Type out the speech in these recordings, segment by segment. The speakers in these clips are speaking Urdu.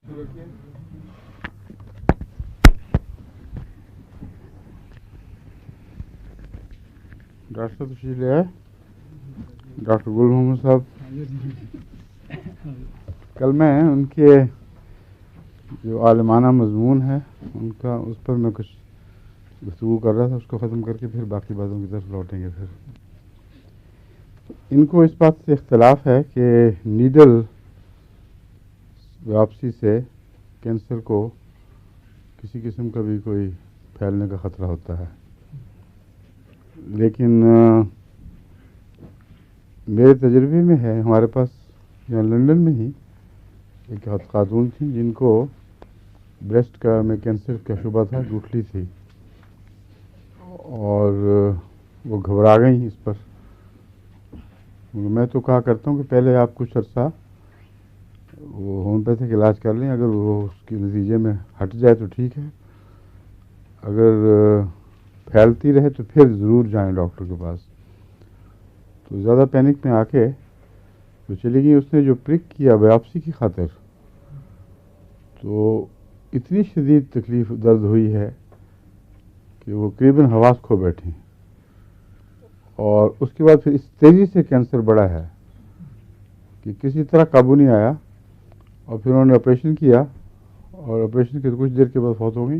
ڈاکٹر صاحب تشریف لے آئے. ڈاکٹر گل محمد صاحب, کل میں ان کے جو عالمانہ مضمون ہے ان کا اس پر میں کچھ گفتگو کر رہا تھا, اس کو ختم کر کے پھر باقی باتوں کی طرف لوٹیں گے. پھر ان کو اس بات سے اختلاف ہے کہ نیڈل واپسی سے کینسر کو کسی قسم کا بھی کوئی پھیلنے کا خطرہ ہوتا ہے, لیکن میرے تجربے میں ہے, ہمارے پاس یہاں لندن میں ہی ایک خاتون تھیں جن کو بریسٹ کا میں کینسر کا شبہ تھا, گٹھلی تھی, اور وہ گھبرا گئیں اس پر. میں تو کہا کرتا ہوں کہ پہلے آپ کچھ عرصہ وہ ہومیوپیتھک علاج کر لیں, اگر وہ اس کے نتیجے میں ہٹ جائے تو ٹھیک ہے, اگر پھیلتی رہے تو پھر ضرور جائیں ڈاکٹر کے پاس. تو زیادہ پینک میں آ کے تو چلی گئی. اس نے جو پرک کیا بایوپسی کی خاطر, تو اتنی شدید تکلیف درد ہوئی ہے کہ وہ قریباً حواس کھو بیٹھی, اور اس کے بعد پھر اس تیزی سے کینسر بڑھا ہے کہ کسی طرح قابو نہیں آیا, اور پھر انہوں نے آپریشن کیا, اور آپریشن کے کچھ دیر کے بعد فوت ہو گئی.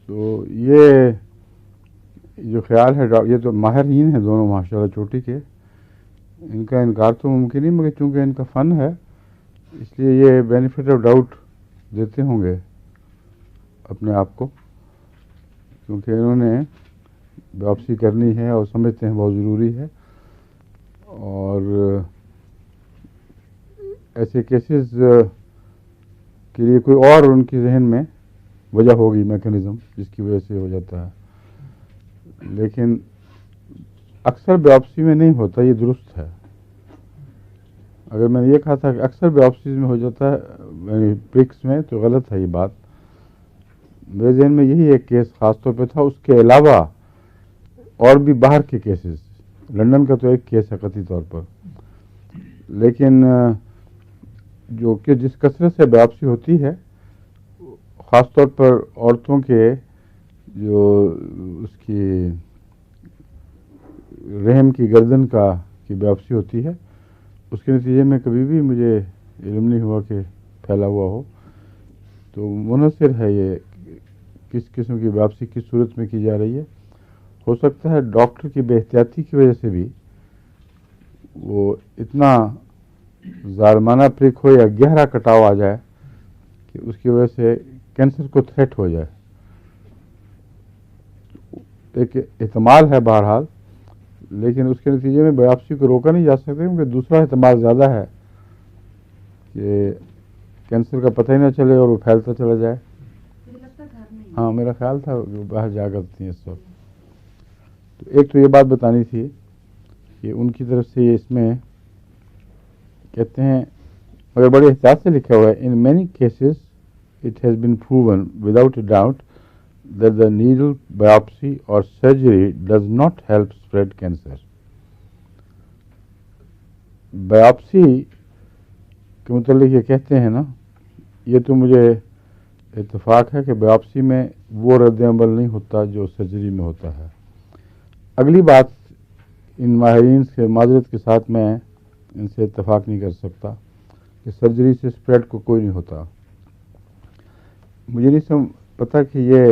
تو یہ جو خیال ہے, یہ تو ماہرین ہیں دونوں ماشاءاللہ چوٹی کے, ان کا انکار تو ممکن نہیں, مگر چونکہ ان کا فن ہے اس لیے یہ بینیفٹ آف ڈاؤٹ دیتے ہوں گے اپنے آپ کو, کیونکہ انہوں نے واپسی کرنی ہے اور سمجھتے ہیں بہت ضروری ہے. اور ایسے کیسز کے لیے کوئی اور ان کے ذہن میں وجہ ہوگی, میکانزم جس کی وجہ سے ہو جاتا ہے, لیکن اکثر بایوپسی میں نہیں ہوتا, یہ درست ہے. اگر میں نے یہ کہا تھا کہ اکثر بایوپسیز میں ہو جاتا ہے یعنی پرکس میں, تو غلط ہے یہ بات. میرے ذہن میں یہی ایک کیس خاص طور پہ تھا, اس کے علاوہ اور بھی باہر کے کیسز, لندن کا تو ایک کیس ہے قطعی طور پر, لیکن جو کہ جس کثرت سے بایوپسی ہوتی ہے, خاص طور پر عورتوں کے جو اس کی رحم کی گردن کی بایوپسی ہوتی ہے, اس کے نتیجے میں کبھی بھی مجھے علم نہیں ہوا کہ پھیلا ہوا ہو. تو منحصر ہے یہ کس قسم کی بایوپسی کس صورت میں کی جا رہی ہے. ہو سکتا ہے ڈاکٹر کی بے احتیاطی کی وجہ سے بھی وہ اتنا ظالمانہ پرک ہو یا گہرا کٹاؤ آ جائے کہ اس کی وجہ سے کینسر کو تھریٹ ہو جائے. ایک احتمال ہے بہرحال, لیکن اس کے نتیجے میں بایوپسی کو روکا نہیں جا سکتا, کیونکہ دوسرا احتمال زیادہ ہے کہ کینسر کا پتہ ہی نہ چلے اور وہ پھیلتا چلا جائے. ہاں میرا خیال تھا وہ باہر جا کرتی ہیں اس وقت. تو ایک تو یہ بات بتانی تھی کہ ان کی طرف سے اس میں کہتے ہیں, مگر بڑے احتیاط سے لکھا ہوا ہے, in many cases it has been proven without a doubt that the needle biopsy or surgery does not help spread cancer. Biopsy کے متعلق یہ کہتے ہیں نا, یہ تو مجھے اتفاق ہے کہ بایوپسی میں وہ رد عمل نہیں ہوتا جو سرجری میں ہوتا ہے. اگلی بات, ان ماہرین سے معذرت کے ساتھ میں ان سے اتفاق نہیں کر سکتا کہ سرجری سے اسپریڈ کو کوئی نہیں ہوتا. مجھے نہیں پتا کہ یہ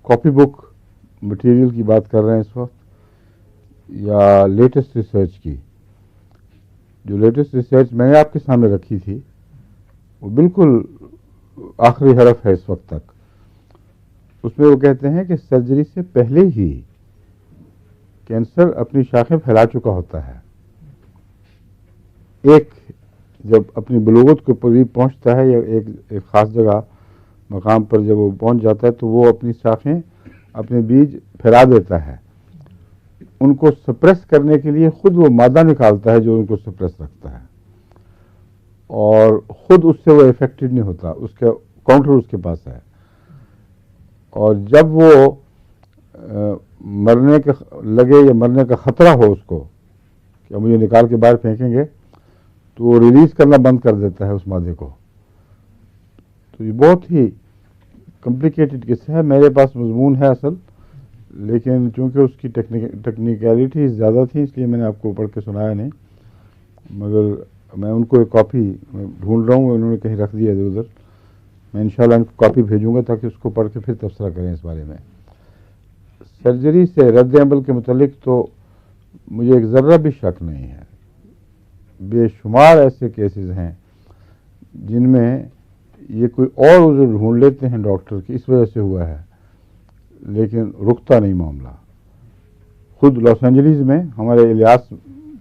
کاپی بک مٹیریل کی بات کر رہے ہیں اس وقت یا لیٹسٹ ریسرچ کی. جو لیٹسٹ ریسرچ میں نے آپ کے سامنے رکھی تھی وہ بالکل آخری حرف ہے اس وقت تک. اس میں وہ کہتے ہیں کہ سرجری سے پہلے ہی کینسر اپنی شاخیں پھیلا چکا ہوتا ہے. ایک جب اپنی بلوغت کے قریب پہنچتا ہے یا ایک خاص جگہ مقام پر جب وہ پہنچ جاتا ہے تو وہ اپنی شاخیں اپنے بیج پھیلا دیتا ہے. ان کو سپریس کرنے کے لیے خود وہ مادہ نکالتا ہے جو ان کو سپریس رکھتا ہے, اور خود اس سے وہ افیکٹڈ نہیں ہوتا, اس کا کاؤنٹر اس کے پاس ہے. اور جب وہ مرنے کے لگے یا مرنے کا خطرہ ہو اس کو کہ مجھے نکال کے باہر پھینکیں گے, تو وہ ریلیز کرنا بند کر دیتا ہے اس مادے کو. تو یہ بہت ہی کمپلیکیٹڈ قصہ ہے. میرے پاس مضمون ہے اصل، لیکن چونکہ اس کی ٹیکنیکلٹی زیادہ تھی اس لیے میں نے آپ کو پڑھ کے سنایا نہیں. مگر میں ان کو ایک کاپی ڈھونڈ رہا ہوں، انہوں نے کہیں رکھ دیا ادھر ادھر. میں انشاءاللہ ان کو کاپی بھیجوں گا تاکہ اس کو پڑھ کے پھر تبصرہ کریں اس بارے میں. سرجری سے رد عمل کے متعلق تو مجھے ایک ذرہ بھی شک نہیں ہے. بے شمار ایسے کیسز ہیں جن میں یہ کوئی اور عذر ڈھونڈ لیتے ہیں ڈاکٹر کہ اس وجہ سے ہوا ہے، لیکن رکتا نہیں معاملہ. خود لاس اینجلیس میں ہمارے الیاس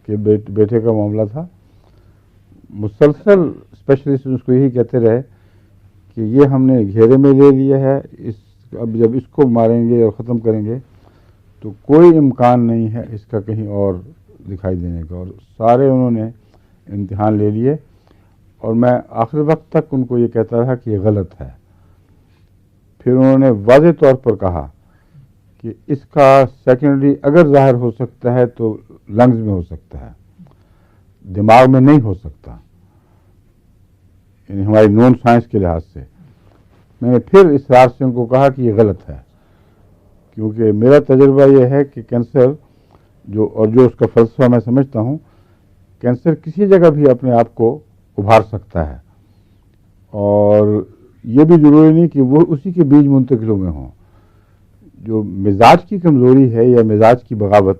کے بیٹے کا معاملہ تھا. مسلسل اسپیشلسٹ اس کو یہی کہتے رہے کہ یہ ہم نے گھیرے میں لے لیا ہے، اب جب اس کو ماریں گے اور ختم کریں گے تو کوئی امکان نہیں ہے اس کا کہیں اور دکھائی دینے کا. اور سارے انہوں نے امتحان لے لیے اور میں آخر وقت تک ان کو یہ کہتا رہا کہ یہ غلط ہے. پھر انہوں نے واضح طور پر کہا کہ اس کا سیکنڈری اگر ظاہر ہو سکتا ہے تو لنگز میں ہو سکتا ہے، دماغ میں نہیں ہو سکتا، یعنی ہماری نون سائنس کے لحاظ سے. میں نے پھر اصرار سے ان کو کہا کہ یہ غلط ہے، کیونکہ میرا تجربہ یہ ہے کہ کینسر جو اس کا فلسفہ میں سمجھتا ہوں، کینسر کسی جگہ بھی اپنے آپ کو ابھار سکتا ہے، اور یہ بھی ضروری نہیں کہ وہ اسی کے بیج منتقل ہوئے ہوں. جو مزاج کی کمزوری ہے یا مزاج کی بغاوت،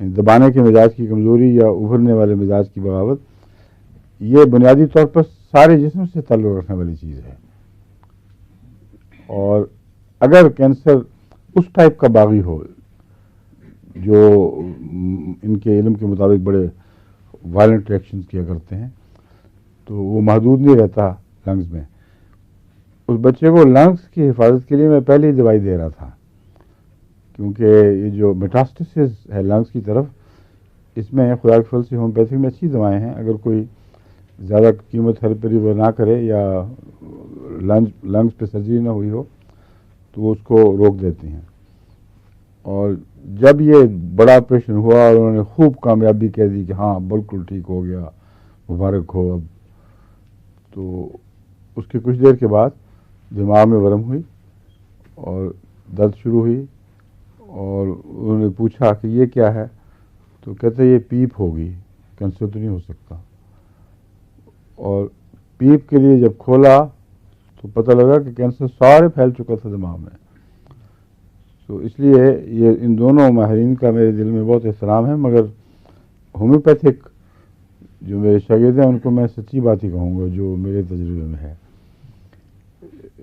دبانے کے مزاج کی کمزوری یا ابھرنے والے مزاج کی بغاوت، یہ بنیادی طور پر سارے جسم سے تعلق رکھنے والی چیز ہے. اور اگر کینسر اس ٹائپ کا باغی ہو جو ان کے علم کے مطابق بڑے وائلنٹ ریئیکشنز کیا کرتے ہیں، تو وہ محدود نہیں رہتا لنگز میں. اس بچے کو لنگز کی حفاظت کے لیے میں پہلے ہی دوائی دے رہا تھا، کیونکہ یہ جو میٹاسٹاسس ہے لنگز کی طرف، اس میں خدا کے فضل سے ہومیوپیتھک میں اچھی دوائیں ہیں. اگر کوئی زیادہ کیموتھراپی وہ نہ کرے یا لنگز پہ سرجری نہ ہوئی ہو تو وہ اس کو روک دیتی ہیں. اور جب یہ بڑا آپریشن ہوا اور انہوں نے خوب کامیابی کہہ دی کہ ہاں بالکل ٹھیک ہو گیا، مبارک ہو اب، تو اس کے کچھ دیر کے بعد دماغ میں ورم ہوئی اور درد شروع ہوئی. اور انہوں نے پوچھا کہ یہ کیا ہے، تو کہتے یہ پیپ ہوگی، کینسر تو نہیں ہو سکتا. اور پیپ کے لیے جب کھولا تو پتہ لگا کہ کینسر سارے پھیل چکا تھا دماغ میں. تو اس لیے یہ ان دونوں ماہرین کا میرے دل میں بہت احترام ہے، مگر ہومیوپیتھک جو میرے شاگرد ہیں ان کو میں سچی بات ہی کہوں گا جو میرے تجربے میں ہے.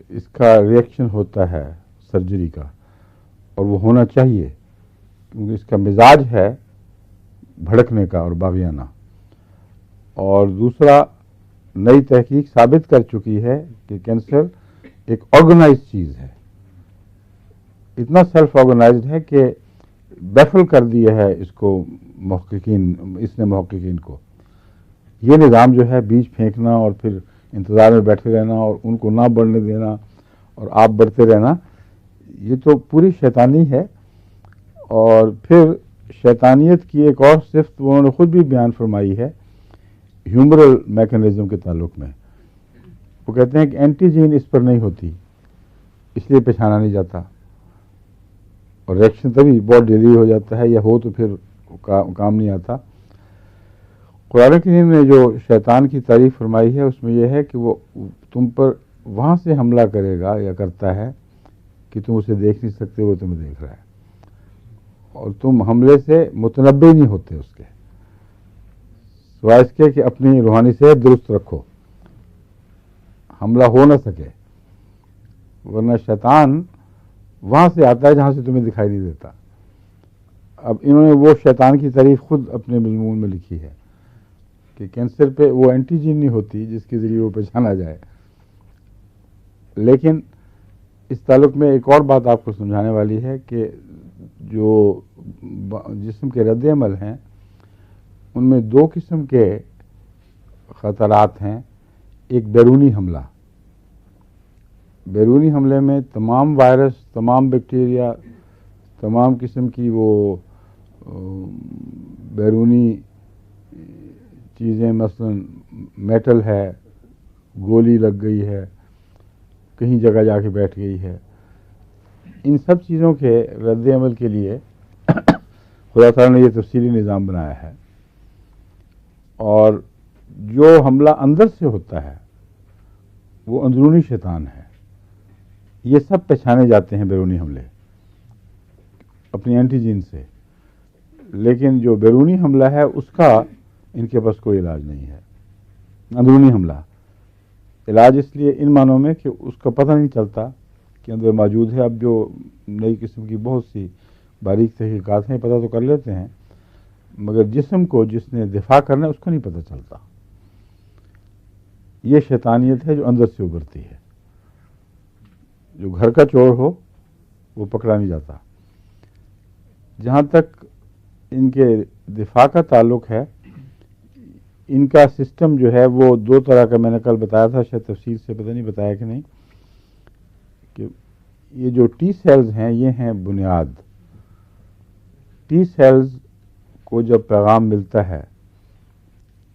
اس کا ریئیکشن ہوتا ہے سرجری کا، اور وہ ہونا چاہیے، کیونکہ اس کا مزاج ہے بھڑکنے کا اور باغیانہ. اور دوسرا، نئی تحقیق ثابت کر چکی ہے کہ کینسر ایک آرگنائز چیز ہے، اتنا سیلف آرگنائزڈ ہے کہ بیفل کر دیا ہے اس کو محققین کو. یہ نظام جو ہے بیج پھینکنا اور پھر انتظار میں بیٹھے رہنا اور ان کو نہ بڑھنے دینا اور آپ بڑھتے رہنا، یہ تو پوری شیطانی ہے. اور پھر شیطانیت کی ایک اور صفت انہوں نے خود بھی بیان فرمائی ہے ہیومرل میکنزم کے تعلق میں. وہ کہتے ہیں کہ اینٹی جین اس پر نہیں ہوتی، اس لیے پہچانا نہیں جاتا، اور ریئیکشن تبھی بہت ڈیلی ہو جاتا ہے، یا ہو تو پھر کام نہیں آتا. قرآن کریم نے جو شیطان کی تعریف فرمائی ہے اس میں یہ ہے کہ وہ تم پر وہاں سے حملہ کرے گا یا کرتا ہے کہ تم اسے دیکھ نہیں سکتے، وہ تمہیں دیکھ رہا ہے، اور تم حملے سے متنبع نہیں ہوتے اس کے، سوائے اس کے کہ اپنی روحانی صحت درست رکھو، حملہ ہو نہ سکے. ورنہ شیطان وہاں سے آتا ہے جہاں سے تمہیں دکھائی نہیں دیتا. اب انہوں نے وہ شیطان کی تعریف خود اپنے مضمون میں لکھی ہے کہ کینسر پہ وہ اینٹی جین نہیں ہوتی جس کے ذریعے وہ پہچانا جائے. لیکن اس تعلق میں ایک اور بات آپ کو سمجھانے والی ہے کہ جو جسم کے رد عمل ہیں ان میں دو قسم کے خطرات ہیں. ایک بیرونی حملہ، بیرونی حملے میں تمام وائرس، تمام بیکٹیریا، تمام قسم کی وہ بیرونی چیزیں مثلا میٹل ہے، گولی لگ گئی ہے، کہیں جگہ جا کے بیٹھ گئی ہے، ان سب چیزوں کے رد عمل کے لیے خدا تعالیٰ نے یہ تفصیلی نظام بنایا ہے، اور جو حملہ اندر سے ہوتا ہے وہ اندرونی شیطان ہے. یہ سب پہچانے جاتے ہیں بیرونی حملے اپنی اینٹی جین سے، لیکن جو بیرونی حملہ ہے اس کا ان کے پاس کوئی علاج نہیں ہے. اندرونی حملہ علاج اس لیے ان معنوں میں کہ اس کا پتہ نہیں چلتا کہ اندر موجود ہے. اب جو نئی قسم کی بہت سی باریک تحقیقات ہیں پتہ تو کر لیتے ہیں، مگر جسم کو جس نے دفاع کرنا ہے اس کو نہیں پتہ چلتا. یہ شیطانیت ہے جو اندر سے ابھرتی ہے. جو گھر کا چور ہو وہ پکڑا نہیں جاتا. جہاں تک ان کے دفاع کا تعلق ہے، ان کا سسٹم جو ہے وہ دو طرح کا میں نے کل بتایا تھا، شاید تفصیل سے پتہ نہیں بتایا کہ نہیں، کہ یہ جو ٹی سیلز ہیں یہ ہیں بنیاد. ٹی سیلز کو جب پیغام ملتا ہے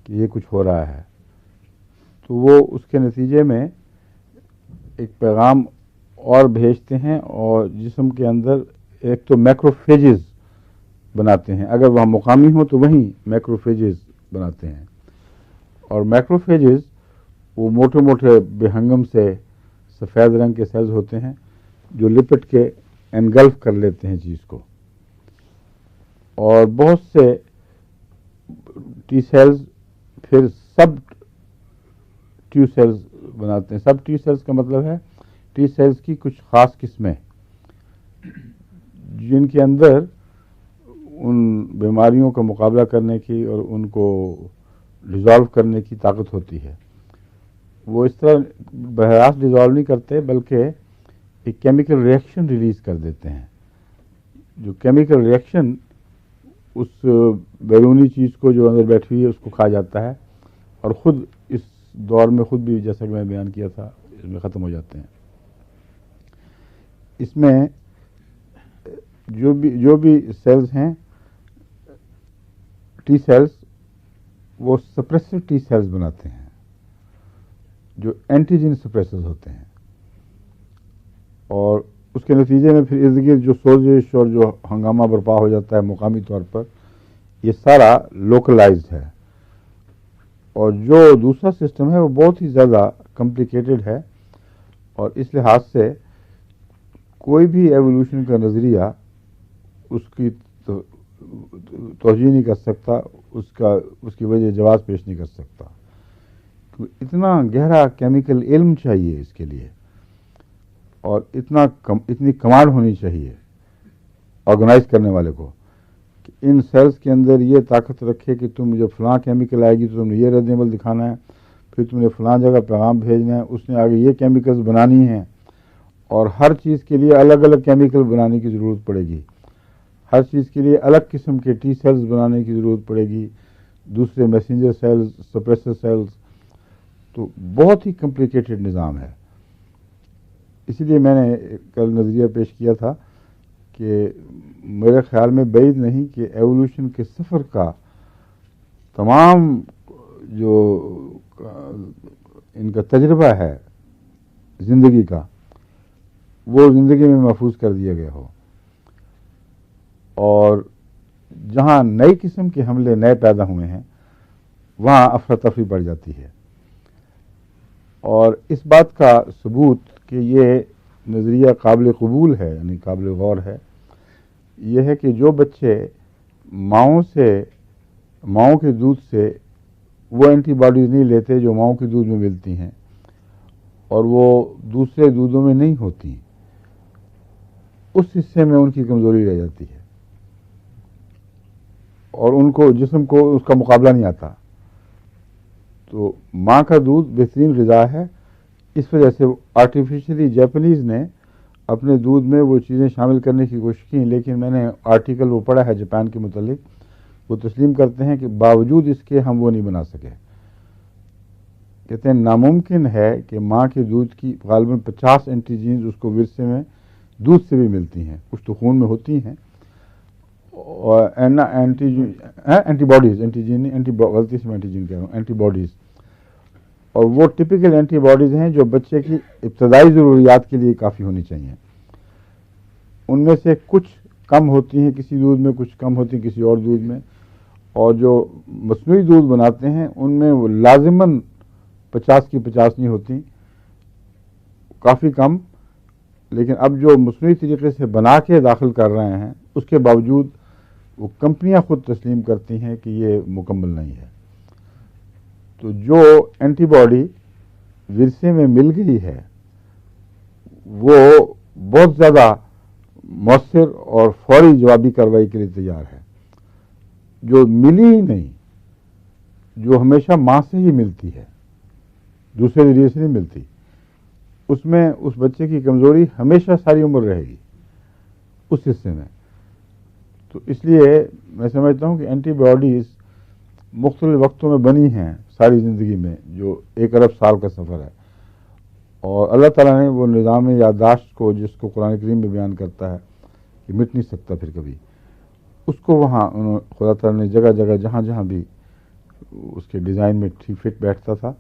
کہ یہ کچھ ہو رہا ہے تو وہ اس کے نتیجے میں ایک پیغام اور بھیجتے ہیں، اور جسم کے اندر ایک تو میکروفیجز بناتے ہیں. اگر وہاں مقامی ہوں تو وہیں میکروفیجز بناتے ہیں، اور میکروفیجز وہ موٹے موٹے بہنگم سے سفید رنگ کے سیلز ہوتے ہیں جو لپٹ کے انگلف کر لیتے ہیں چیز کو. اور بہت سے ٹی سیلز پھر سب ٹیو سیلز بناتے ہیں. سب ٹی سیلز کا مطلب ہے ٹی سیلز کی کچھ خاص قسمیں جن کے اندر ان بیماریوں کا مقابلہ کرنے کی اور ان کو ڈیزالو کرنے کی طاقت ہوتی ہے. وہ اس طرح بہراست ڈیزالو نہیں کرتے بلکہ ایک کیمیکل ریئیکشن ریلیز کر دیتے ہیں. جو کیمیکل ریئیکشن اس بیرونی چیز کو جو اندر بیٹھی ہوئی ہے اس کو کھا جاتا ہے، اور خود اس دور میں خود بھی جیسا کہ میں بیان کیا تھا اس میں ختم ہو جاتے ہیں. اس میں جو بھی سیلز ہیں ٹی سیلز وہ سپریسو ٹی سیلز بناتے ہیں جو اینٹیجن سپریسرز ہوتے ہیں، اور اس کے نتیجے میں پھر ارد گرد جو سوزش اور جو ہنگامہ برپا ہو جاتا ہے مقامی طور پر، یہ سارا لوکلائزڈ ہے. اور جو دوسرا سسٹم ہے وہ بہت ہی زیادہ کمپلیکیٹڈ ہے، اور اس لحاظ سے کوئی بھی ایوولوشن کا نظریہ اس کی توجہ نہیں کر سکتا، اس کی وجہ جواز پیش نہیں کر سکتا. اتنا گہرا کیمیکل علم چاہیے اس کے لیے، اور اتنی کمانڈ ہونی چاہیے آرگنائز کرنے والے کو کہ ان سیلز کے اندر یہ طاقت رکھے کہ تم جب فلاں کیمیکل آئے گی تو تم نے یہ رد عمل دکھانا ہے، پھر تم نے فلاں جگہ پیغام بھیجنا ہے، اس نے آگے یہ کیمیکلز بنانی ہیں، اور ہر چیز کے لیے الگ الگ کیمیکل بنانے کی ضرورت پڑے گی. ہر چیز کے لیے الگ قسم کے ٹی سیلز بنانے کی ضرورت پڑے گی، دوسرے میسنجر سیلز، سپریسر سیلز. تو بہت ہی کمپلیکیٹڈ نظام ہے. اسی لیے میں نے کل نظریہ پیش کیا تھا کہ میرے خیال میں بعید نہیں کہ ایوولوشن کے سفر کا تمام جو ان کا تجربہ ہے زندگی کا وہ زندگی میں محفوظ کر دیا گیا ہو، اور جہاں نئی قسم کے حملے نئے پیدا ہوئے ہیں وہاں افراتفری بڑھ جاتی ہے. اور اس بات کا ثبوت کہ یہ نظریہ قابل قبول ہے، یعنی قابل غور ہے، یہ ہے کہ جو بچے ماؤں کے دودھ سے وہ اینٹی باڈیز نہیں لیتے جو ماؤں کے دودھ میں ملتی ہیں اور وہ دوسرے دودھوں میں نہیں ہوتی، اس حصے میں ان کی کمزوری رہ جاتی ہے اور ان کو جسم کو اس کا مقابلہ نہیں آتا. تو ماں کا دودھ بہترین غذا ہے. اس وجہ سے آرٹیفیشلی جاپنیز نے اپنے دودھ میں وہ چیزیں شامل کرنے کی کوشش کی، لیکن میں نے آرٹیکل وہ پڑھا ہے جاپان کے متعلق، وہ تسلیم کرتے ہیں کہ باوجود اس کے ہم وہ نہیں بنا سکے. کہتے ہیں ناممکن ہے کہ ماں کے دودھ کی غالباً 50 اینٹی جینز اس کو ورثے میں دودھ سے بھی ملتی ہیں، کچھ تو خون میں ہوتی ہیں، اینٹی باڈیز، غلطی سے میں اینٹیجن کہہ رہا ہوں، اینٹی باڈیز. اور وہ ٹپیکل اینٹی باڈیز ہیں جو بچے کی ابتدائی ضروریات کے لیے کافی ہونی چاہیے. ان میں سے کچھ کم ہوتی ہیں کسی دودھ میں، کچھ کم ہوتی ہیں کسی اور دودھ میں، اور جو مصنوعی دودھ بناتے ہیں ان میں وہ لازماً 50 کی 50 نہیں ہوتی، کافی کم. لیکن اب جو مصنوعی طریقے سے بنا کے داخل کر رہے ہیں اس کے باوجود وہ کمپنیاں خود تسلیم کرتی ہیں کہ یہ مکمل نہیں ہے. تو جو اینٹی باڈی ورثے میں مل گئی ہے وہ بہت زیادہ مؤثر اور فوری جوابی کارروائی کے لیے تیار ہے. جو ملی ہی نہیں، جو ہمیشہ ماں سے ہی ملتی ہے، دوسرے ذریعے سے نہیں ملتی، اس میں اس بچے کی کمزوری ہمیشہ ساری عمر رہے گی اس حصے میں. تو اس لیے میں سمجھتا ہوں کہ اینٹی باڈیز مختلف وقتوں میں بنی ہیں ساری زندگی میں، جو 1 ارب سال کا سفر ہے. اور اللہ تعالیٰ نے وہ نظام یادداشت کو، جس کو قرآن کریم میں بیان کرتا ہے کہ مٹ نہیں سکتا پھر کبھی، اس کو وہاں خدا تعالیٰ نے جگہ جگہ جہاں جہاں بھی اس کے ڈیزائن میں ٹھیک فٹ بیٹھتا تھا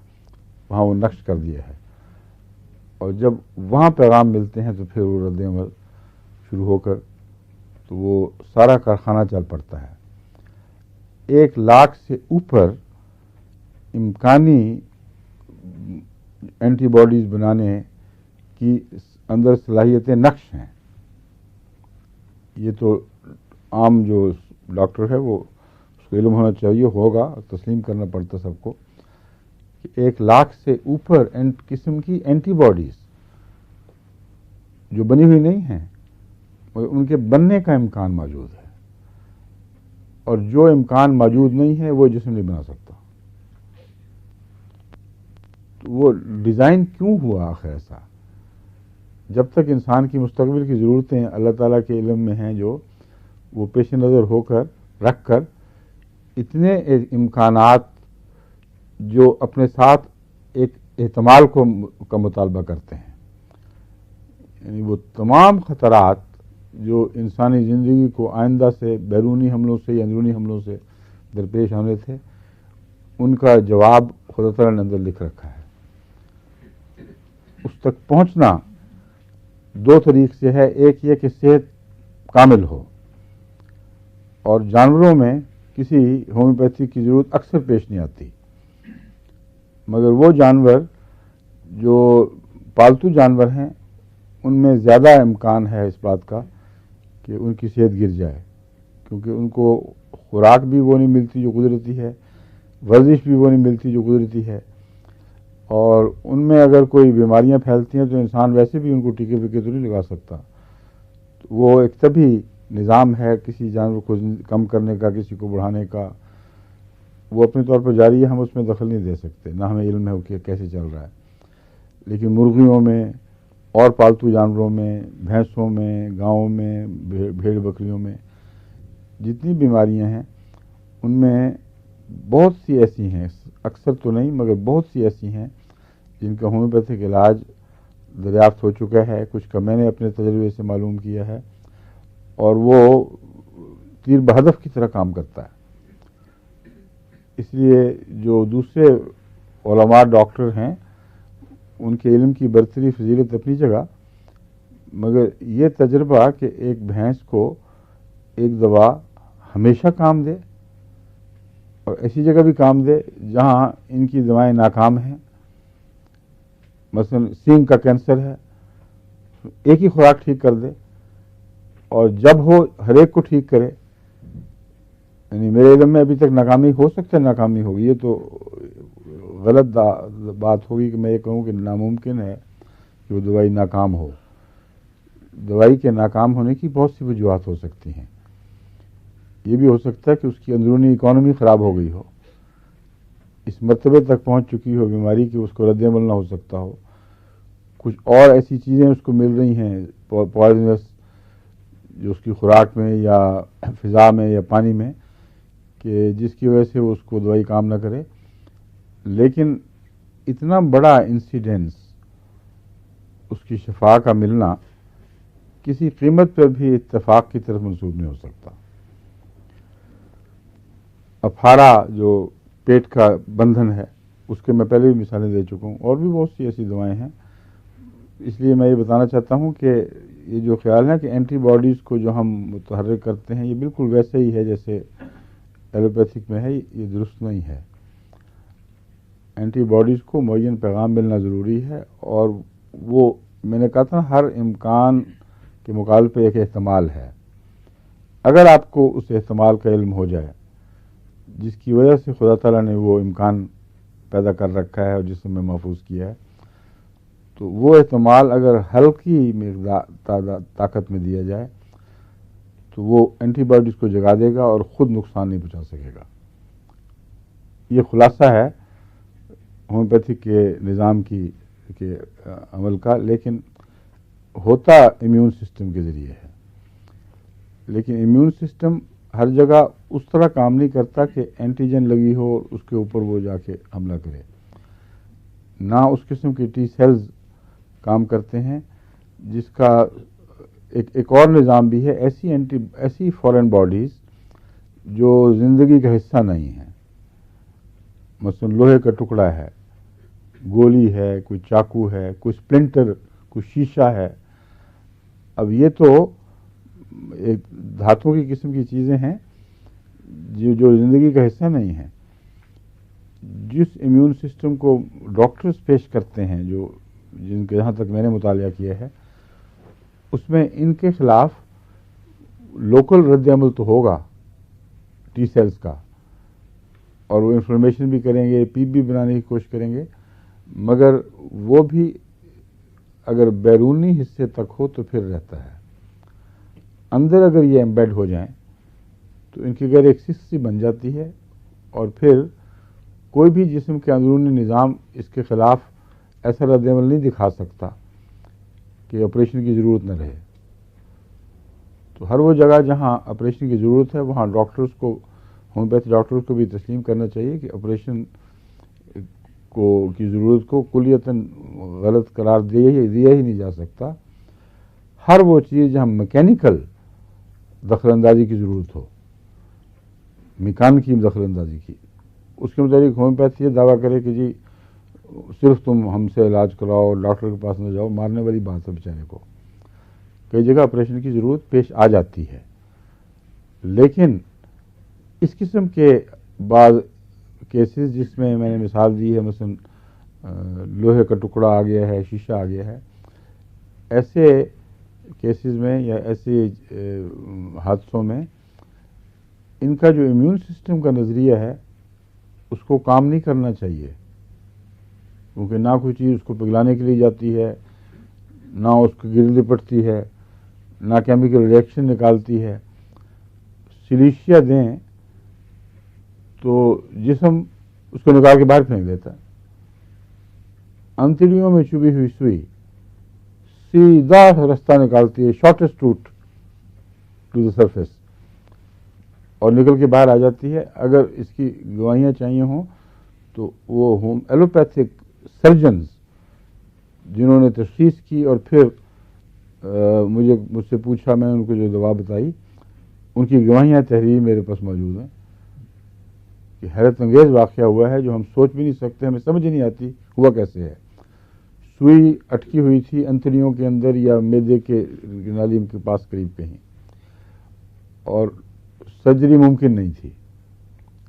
وہاں وہ نقش کر دیا ہے. اور جب وہاں پیغام ملتے ہیں تو پھر وہ رد عمل شروع ہو کر تو وہ سارا کارخانہ چل پڑتا ہے. 1 لاکھ سے اوپر امکانی اینٹی باڈیز بنانے کی اندر صلاحیتیں نقش ہیں. یہ تو عام جو ڈاکٹر ہے وہ اس کو علم ہونا چاہیے، ہوگا، تسلیم کرنا پڑتا سب کو کہ 1 لاکھ سے اوپر قسم کی اینٹی باڈیز جو بنی ہوئی نہیں ہیں مگر ان کے بننے کا امکان موجود ہے. اور جو امکان موجود نہیں ہے وہ جسم نہیں بنا سکتا. تو وہ ڈیزائن کیوں ہوا آخر ایسا؟ جب تک انسان کی مستقبل کی ضرورتیں اللہ تعالیٰ کے علم میں ہیں، جو وہ پیش نظر ہو کر رکھ کر اتنے امکانات جو اپنے ساتھ ایک احتمال کا مطالبہ کرتے ہیں، یعنی وہ تمام خطرات جو انسانی زندگی کو آئندہ سے بیرونی حملوں سے یا اندرونی حملوں سے درپیش ہونے تھے، ان کا جواب خدا تعالیٰ نے اندر لکھ رکھا ہے. اس تک پہنچنا 2 طریق سے ہے. ایک یہ کہ صحت کامل ہو، اور جانوروں میں کسی ہومیوپیتھی کی ضرورت اکثر پیش نہیں آتی، مگر وہ جانور جو پالتو جانور ہیں ان میں زیادہ امکان ہے اس بات کا کہ ان کی صحت گر جائے، کیونکہ ان کو خوراک بھی وہ نہیں ملتی جو قدرتی ہے، ورزش بھی وہ نہیں ملتی جو قدرتی ہے، اور ان میں اگر کوئی بیماریاں پھیلتی ہیں تو انسان ویسے بھی ان کو ٹیکے ویکے تو نہیں لگا سکتا. وہ ایک طبی نظام ہے کسی جانور کو کم کرنے کا، کسی کو بڑھانے کا، وہ اپنے طور پر جاری ہے، ہم اس میں دخل نہیں دے سکتے، نہ ہمیں علم ہے کہ کیسے چل رہا ہے. لیکن مرغیوں میں اور پالتو جانوروں میں، بھینسوں میں، گاؤں میں، بھیڑ بکریوں میں جتنی بیماریاں ہیں ان میں بہت سی ایسی ہیں، اکثر تو نہیں مگر بہت سی ایسی ہیں جن کا ہومیوپیتھک علاج دریافت ہو چکا ہے. کچھ کا میں نے اپنے تجربے سے معلوم کیا ہے، اور وہ تیر بہدف کی طرح کام کرتا ہے. اس لیے جو دوسرے علماء ڈاکٹر ہیں ان کے علم کی برتری فضیلت اپنی جگہ، مگر یہ تجربہ کہ ایک بھینس کو ایک دوا ہمیشہ کام دے اور ایسی جگہ بھی کام دے جہاں ان کی دوائیں ناکام ہیں، مثلا سینگ کا کینسر ہے، ایک ہی خوراک ٹھیک کر دے اور جب ہو ہر ایک کو ٹھیک کرے. یعنی میرے علم میں ابھی تک ناکامی ہو سکتا ہے، ناکامی ہوگی، یہ تو غلط بات ہوگی کہ میں یہ کہوں کہ ناممکن ہے کہ وہ دوائی ناکام ہو. دوائی کے ناکام ہونے کی بہت سی وجوہات ہو سکتی ہیں. یہ بھی ہو سکتا ہے کہ اس کی اندرونی اکانومی خراب ہو گئی ہو، اس مرتبے تک پہنچ چکی ہو بیماری کہ اس کو رد عمل نہ ہو سکتا ہو. کچھ اور ایسی چیزیں اس کو مل رہی ہیں پوائزنس، جو اس کی خوراک میں یا فضا میں یا پانی میں، کہ جس کی وجہ سے اس کو دوائی کام نہ کرے. لیکن اتنا بڑا انسیڈنس اس کی شفا کا ملنا کسی قیمت پر بھی اتفاق کی طرف منسوب نہیں ہو سکتا. افارا جو پیٹ کا بندھن ہے اس کے میں پہلے بھی مثالیں دے چکا ہوں، اور بھی بہت سی ایسی دوائیں ہیں. اس لیے میں یہ بتانا چاہتا ہوں کہ یہ جو خیال ہے کہ اینٹی باڈیز کو جو ہم متحرک کرتے ہیں یہ بالکل ویسے ہی ہے جیسے ایلوپیتھک میں ہے، یہ درست نہیں ہے. اینٹی باڈیز کو معین پیغام ملنا ضروری ہے، اور وہ میں نے کہا تھا ہر امکان کے مقابلے پہ ایک احتمال ہے. اگر آپ کو اس احتمال کا علم ہو جائے جس کی وجہ سے خدا تعالیٰ نے وہ امکان پیدا کر رکھا ہے اور جسم میں محفوظ کیا ہے، تو وہ احتمال اگر ہلکی مقدار طاقت میں دیا جائے تو وہ اینٹی باڈیز کو جگا دے گا اور خود نقصان نہیں پہنچا سکے گا. یہ خلاصہ ہے ہومیوپیتھک کے نظام کے عمل کا، لیکن ہوتا امیون سسٹم کے ذریعے ہے. لیکن امیون سسٹم ہر جگہ اس طرح کام نہیں کرتا کہ اینٹیجن لگی ہو اور اس کے اوپر وہ جا کے حملہ کرے. نہ اس قسم کی ٹی سیلز کام کرتے ہیں جس کا ایک اور نظام بھی ہے. ایسی فورن باڈیز جو زندگی کا حصہ نہیں ہیں، مثلا لوہے کا ٹکڑا ہے، گولی ہے، کوئی چاقو ہے، کوئی سپلنٹر، کوئی شیشہ ہے. اب یہ تو ایک دھاتوں کی قسم کی چیزیں ہیں جو زندگی کا حصہ نہیں ہیں. جس امیون سسٹم کو ڈاکٹرز پیش کرتے ہیں، جن کے جہاں تک میں نے مطالعہ کیا ہے، اس میں ان کے خلاف لوکل رد عمل تو ہوگا ٹی سیلز کا، اور وہ انفلمیشن بھی کریں گے، پیپ بھی بنانے کی کوشش کریں گے، مگر وہ بھی اگر بیرونی حصے تک ہو تو پھر رہتا ہے. اندر اگر یہ ایمبیڈ ہو جائیں تو ان کی غیر ایک سی بن جاتی ہے، اور پھر کوئی بھی جسم کے اندرونی نظام اس کے خلاف ایسا رد عمل نہیں دکھا سکتا کہ آپریشن کی ضرورت نہ رہے. تو ہر وہ جگہ جہاں آپریشن کی ضرورت ہے وہاں ڈاکٹرز کو، ہومیوپیتھی ڈاکٹرز کو بھی تسلیم کرنا چاہیے کہ آپریشن کی ضرورت کو کلیتاً غلط قرار دیا ہی نہیں جا سکتا. ہر وہ چیز جہاں میکینیکل دخل اندازی کی ضرورت ہو، میکانیکی دخل اندازی کی، اس کے مطابق ہومیوپیتھی یہ دعویٰ کرے کہ جی صرف تم ہم سے علاج کراؤ، ڈاکٹر کے پاس نہ جاؤ، مارنے والی بات ہے بیچارے کو. کئی جگہ آپریشن کی ضرورت پیش آ جاتی ہے، لیکن اس قسم کے بعض کیسز جس میں نے مثال دی ہے، مثلا لوہے کا ٹکڑا آ گیا ہے، شیشہ آ گیا ہے، ایسے کیسز میں یا ایسے حادثوں میں ان کا جو امیون سسٹم کا نظریہ ہے اس کو کام نہیں کرنا چاہیے، کیونکہ نہ کوئی چیز اس کو پگھلانے کے لیے جاتی ہے، نہ اس کو گر لپٹتی ہے، نہ کیمیکل ریئیکشن نکالتی ہے. سلیشیا دیں تو جسم اس کو نکال کے باہر پھینک دیتا ہے. انتڑیوں میں چبھی ہوئی سوئی سیدھا راستہ نکالتی ہے، shortest route to the surface, اور نکل کے باہر آ جاتی ہے. اگر اس کی گواہیاں چاہیے ہوں تو وہ ایلوپیتھک سرجنز جنہوں نے تشخیص کی اور پھر مجھ سے پوچھا، میں نے ان کو جو دوا بتائی، ان کی گواہیاں تحریر میرے پاس موجود ہیں کہ حیرت انگیز واقعہ ہوا ہے جو ہم سوچ بھی نہیں سکتے، ہمیں سمجھ نہیں آتی ہوا کیسے ہے. سوئی اٹکی ہوئی تھی انتڑیوں کے اندر یا معدے کے نالی کے پاس قریب کہیں، اور سرجری ممکن نہیں تھی،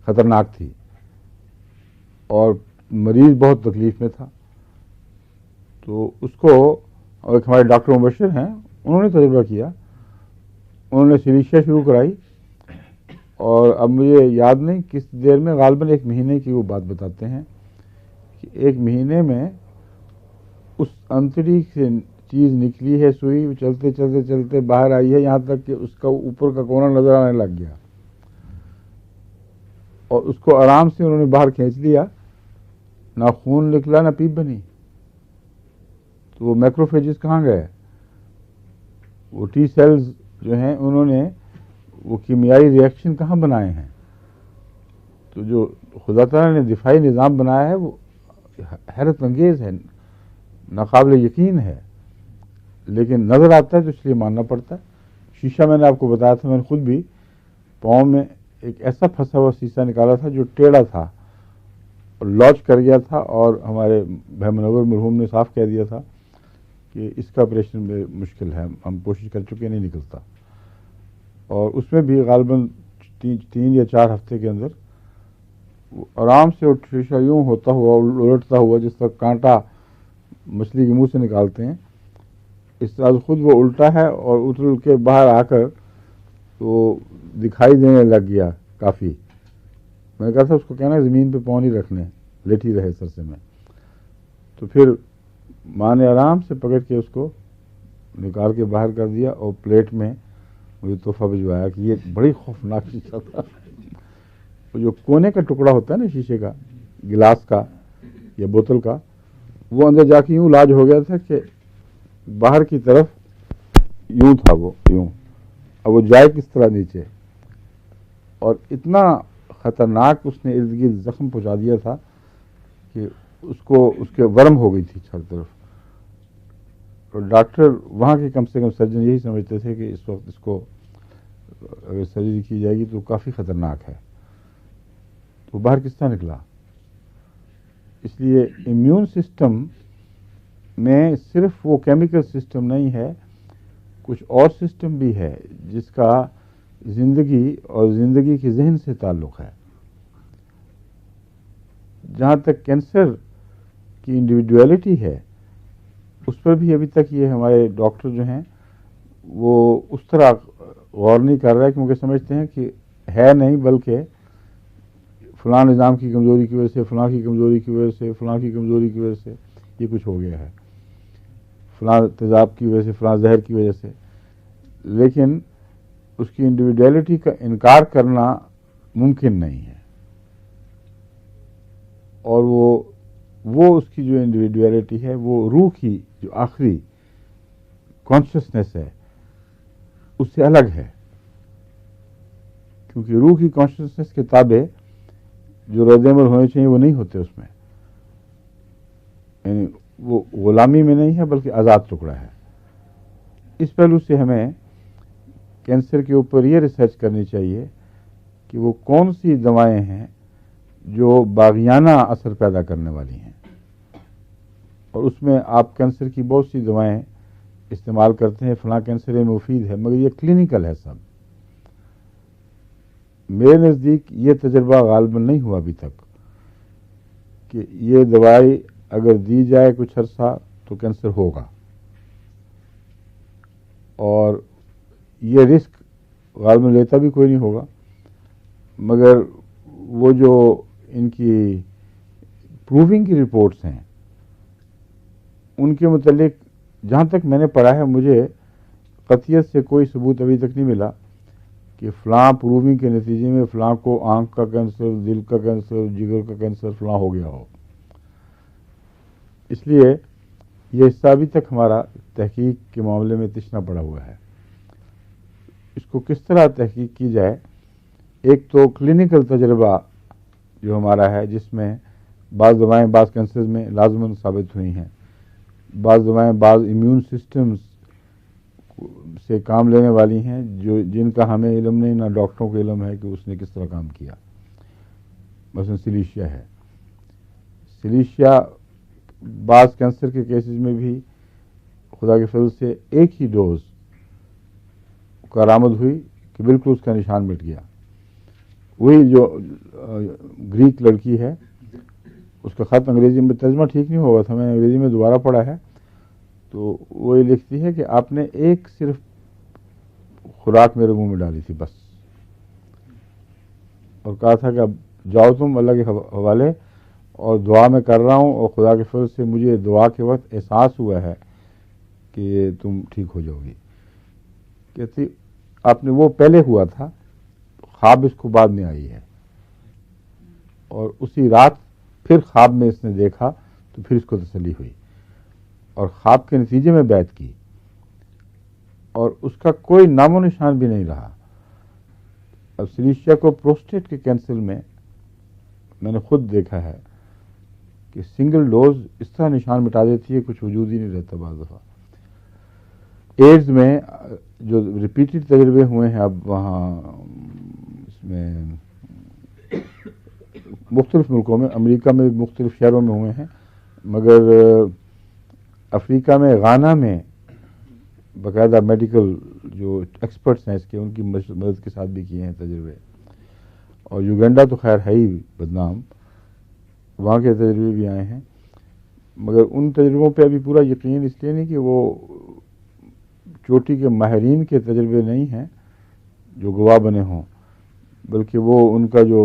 خطرناک تھی، اور مریض بہت تکلیف میں تھا. تو اس کو ایک ہمارے ڈاکٹر مبشر ہیں، انہوں نے تجربہ کیا، انہوں نے سلیشیا شروع کرائی، اور اب مجھے یاد نہیں کس دیر میں، غالباً 1 مہینے کی وہ بات بتاتے ہیں کہ 1 مہینے میں اس انتڑی سے چیز نکلی ہے، سوئی چلتے چلتے چلتے باہر آئی ہے، یہاں تک کہ اس کا اوپر کا کونا نظر آنے لگ گیا، اور اس کو آرام سے انہوں نے باہر کھینچ لیا، نہ خون نکلا نہ پیپ بنی. تو وہ مائکروفیجز کہاں گئے؟ وہ ٹی سیلز جو ہیں انہوں نے وہ کیمیائی ری ایکشن کہاں بنائے ہیں؟ تو جو خدا تعالیٰ نے دفاعی نظام بنایا ہے وہ حیرت انگیز ہے، ناقابل یقین ہے، لیکن نظر آتا ہے تو اس لیے ماننا پڑتا ہے. شیشہ میں نے آپ کو بتایا تھا، میں نے خود بھی پاؤں میں ایک ایسا پھنسا ہوا شیشہ نکالا تھا جو ٹیڑھا تھا اور لانچ کر گیا تھا، اور ہمارے بھائی منور مرحوم نے صاف کہہ دیا تھا کہ اس کا آپریشن میں مشکل ہے، ہم کوشش کر چکے نہیں نکلتا. اور اس میں بھی غالباً 3 یا 4 ہفتے کے اندر وہ آرام سے شیشہ یوں ہوتا ہوا الٹتا ہوا جس طرح کانٹا مچھلی کے منہ سے نکالتے ہیں، اس طرح خود وہ الٹا ہے اور اتر کے باہر آ کر تو دکھائی دینے لگ گیا کافی. میں نے کہا تھا اس کو کہنا زمین پہ پاؤں نہیں رکھنے، لیٹی رہے سر سے میں. تو پھر ماں نے آرام سے پکڑ کے اس کو نکال کے باہر کر دیا اور پلیٹ میں مجھے تحفہ بھجوایا کہ یہ بڑی خوفناک شیشہ تھا. جو کونے کا ٹکڑا ہوتا ہے نا شیشے کا، گلاس کا یا بوتل کا، وہ اندر جا کے یوں لاج ہو گیا تھا کہ باہر کی طرف یوں تھا، وہ یوں، اب وہ جائے کس طرح نیچے. اور اتنا خطرناک اس نے ارد گرد زخم پہنچا دیا تھا کہ اس کے ورم ہو گئی تھی ہر طرف. اور ڈاکٹر وہاں کے کم سے کم سرجن یہی سمجھتے تھے کہ اس وقت اس کو اگر سرجری کی جائے گی تو کافی خطرناک ہے. تو باہر کس طرح نکلا؟ اس لیے امیون سسٹم میں صرف وہ کیمیکل سسٹم نہیں ہے، کچھ اور سسٹم بھی ہے جس کا زندگی اور زندگی کے ذہن سے تعلق ہے. جہاں تک کینسر کی انڈیویڈویلٹی ہے اس پر بھی ابھی تک یہ ہمارے ڈاکٹر جو ہیں وہ اس طرح غور نہیں کر رہے، کیونکہ سمجھتے ہیں کہ ہے نہیں، بلکہ فلاں نظام کی کمزوری کی وجہ سے، فلاں کی کمزوری کی وجہ سے، فلاں کی کمزوری کی وجہ سے یہ کچھ ہو گیا ہے، فلاں تیزاب کی وجہ سے، فلاں زہر کی وجہ سے. لیکن اس کی انڈیویڈویلٹی کا انکار کرنا ممکن نہیں ہے. اور وہ اس کی جو انڈیویڈویلٹی ہے وہ روح کی جو آخری کانشیسنیس ہے اس سے الگ ہے، کیونکہ روح کی کانشیسنیس کے تابع جو رد عمل ہونے چاہیے وہ نہیں ہوتے اس میں، یعنی وہ غلامی میں نہیں ہے بلکہ آزاد ٹکڑا ہے. اس پہلو سے ہمیں کینسر کے اوپر یہ ریسرچ کرنی چاہیے کہ وہ کون سی دوائیں ہیں جو باغیانہ اثر پیدا کرنے والی ہیں. اور اس میں آپ کینسر کی بہت سی دوائیں استعمال کرتے ہیں، فلاں کینسر میں مفید ہے، مگر یہ کلینکل ہے سب. میرے نزدیک یہ تجربہ غالباً نہیں ہوا ابھی تک کہ یہ دوائی اگر دی جائے کچھ عرصہ تو کینسر ہوگا. اور یہ رسک غالباً لیتا بھی کوئی نہیں ہوگا، مگر وہ جو ان کی پروونگ کی رپورٹس ہیں ان کے متعلق جہاں تک میں نے پڑھا ہے مجھے قطعیت سے کوئی ثبوت ابھی تک نہیں ملا کہ فلاں پروونگ کے نتیجے میں فلاں کو آنکھ کا کینسر، دل کا کینسر، جگر کا کینسر فلاں ہو گیا ہو. اس لیے یہ حصہ ابھی تک ہمارا تحقیق کے معاملے میں تشنا پڑا ہوا ہے. اس کو کس طرح تحقیق کی جائے؟ ایک تو کلینکل تجربہ جو ہمارا ہے جس میں بعض دوائیں بعض کینسر میں لازماً ثابت ہوئی ہیں، بعض دوائیں بعض امیون سسٹمز سے کام لینے والی ہیں جن کا ہمیں علم نہیں، نہ ڈاکٹروں کو علم ہے کہ اس نے کس طرح کام کیا. مثلا سلیشیا ہے، سلیشیا بعض کینسر کے کیسز میں بھی خدا کے فضل سے ایک ہی ڈوز کارآمد ہوئی کہ بالکل اس کا نشان مٹ گیا. وہی جو گریک لڑکی ہے اس کا خط انگریزی میں ترجمہ ٹھیک نہیں ہوا تھا، میں نے انگریزی میں دوبارہ پڑھا ہے، تو وہ یہ لکھتی ہے کہ آپ نے ایک صرف خوراک میرے منہ میں ڈالی تھی بس، اور کہا تھا کہ اب جاؤ تم اللہ کے حوالے، اور دعا میں کر رہا ہوں، اور خدا کے فضل سے مجھے دعا کے وقت احساس ہوا ہے کہ تم ٹھیک ہو جاؤ گی. کہتی آپ نے وہ پہلے ہوا تھا، خواب اس کو بعد میں آئی ہے، اور اسی رات پھر خواب میں اس نے دیکھا تو پھر اس کو تسلی ہوئی اور خواب کے نتیجے میں بیعت کی، اور اس کا کوئی نام و نشان بھی نہیں رہا. اب سلیشیا کو پروسٹیٹ کے کینسر میں نے خود دیکھا ہے کہ سنگل ڈوز اس طرح نشان مٹا دیتی ہے کچھ وجود ہی نہیں رہتا. بعض دفعہ ایڈز میں جو ریپیٹڈ تجربے ہوئے ہیں اب وہاں میں مختلف ملکوں میں، امریکہ میں مختلف شہروں میں ہوئے ہیں، مگر افریقہ میں غانا میں باقاعدہ میڈیکل جو ایکسپرٹس ہیں اس کے، ان کی مدد کے ساتھ بھی کیے ہیں تجربے. اور یوگینڈا تو خیر ہے ہی بدنام، وہاں کے تجربے بھی آئے ہیں، مگر ان تجربوں پہ ابھی پورا یقین اس لیے نہیں کہ وہ چوٹی کے ماہرین کے تجربے نہیں ہیں جو گواہ بنے ہوں، بلکہ وہ ان کا جو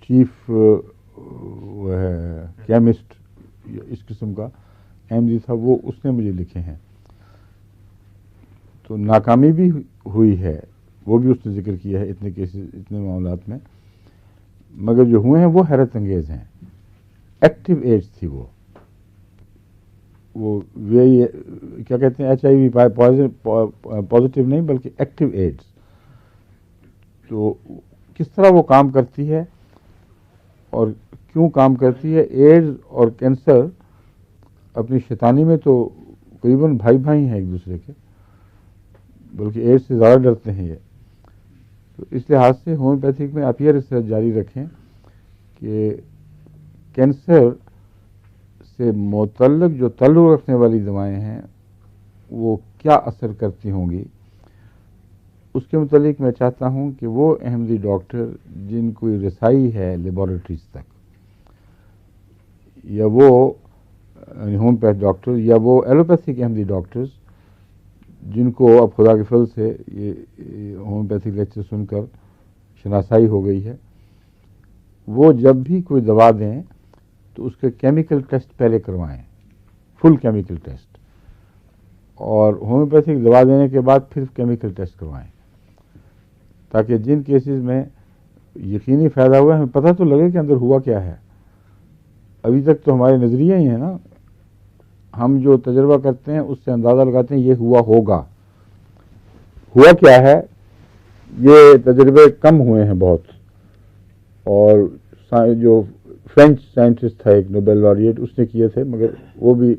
چیف وہ ہے کیمسٹ اس قسم کا احمدی تھا، وہ اس نے مجھے لکھے ہیں. تو ناکامی بھی ہوئی ہے، وہ بھی اس نے ذکر کیا ہے اتنے کیسز، اتنے معاملات میں، مگر جو ہوئے ہیں وہ حیرت انگیز ہیں. ایکٹیو ایڈز تھی وہ کیا کہتے ہیں HIV پازیٹیو نہیں بلکہ ایکٹیو ایڈز. تو کس طرح وہ کام کرتی ہے اور کیوں کام کرتی ہے؟ ایڈز اور کینسر اپنی شیطانی میں تو قریباً بھائی بھائی ہیں ایک دوسرے کے، بلکہ ایڈز سے زیادہ ڈرتے ہیں یہ. تو اس لحاظ سے ہومیوپیتھک میں آپ یہ ریسرچ جاری رکھیں کہ کینسر سے متعلق جو تعلق رکھنے والی دوائیں ہیں وہ کیا اثر کرتی ہوں گی. اس کے متعلق میں چاہتا ہوں کہ وہ احمدی ڈاکٹر جن کو رسائی ہے لیبارٹریز تک، یا وہ ہومیوپیتھ ڈاکٹر، یا وہ ایلوپیتھک احمدی ڈاکٹرز جن کو اب خدا کے فضل سے یہ ہومیوپیتھک لیکچر سن کر شناسائی ہو گئی ہے، وہ جب بھی کوئی دوا دیں تو اس کے کیمیکل ٹیسٹ پہلے کروائیں، فل کیمیکل ٹیسٹ، اور ہومیوپیتھک دوا دینے کے بعد پھر کیمیکل ٹیسٹ کروائیں، تاکہ جن کیسز میں یقینی فائدہ ہوا ہے ہمیں پتہ تو لگے کہ اندر ہوا کیا ہے. ابھی تک تو ہمارے نظریہ ہی ہیں نا، ہم جو تجربہ کرتے ہیں اس سے اندازہ لگاتے ہیں یہ ہوا ہوگا. ہوا کیا ہے؟ یہ تجربے کم ہوئے ہیں بہت، اور جو فرینچ سائنٹسٹ تھا ایک نوبل لاریٹ، اس نے کیے تھے، مگر وہ بھی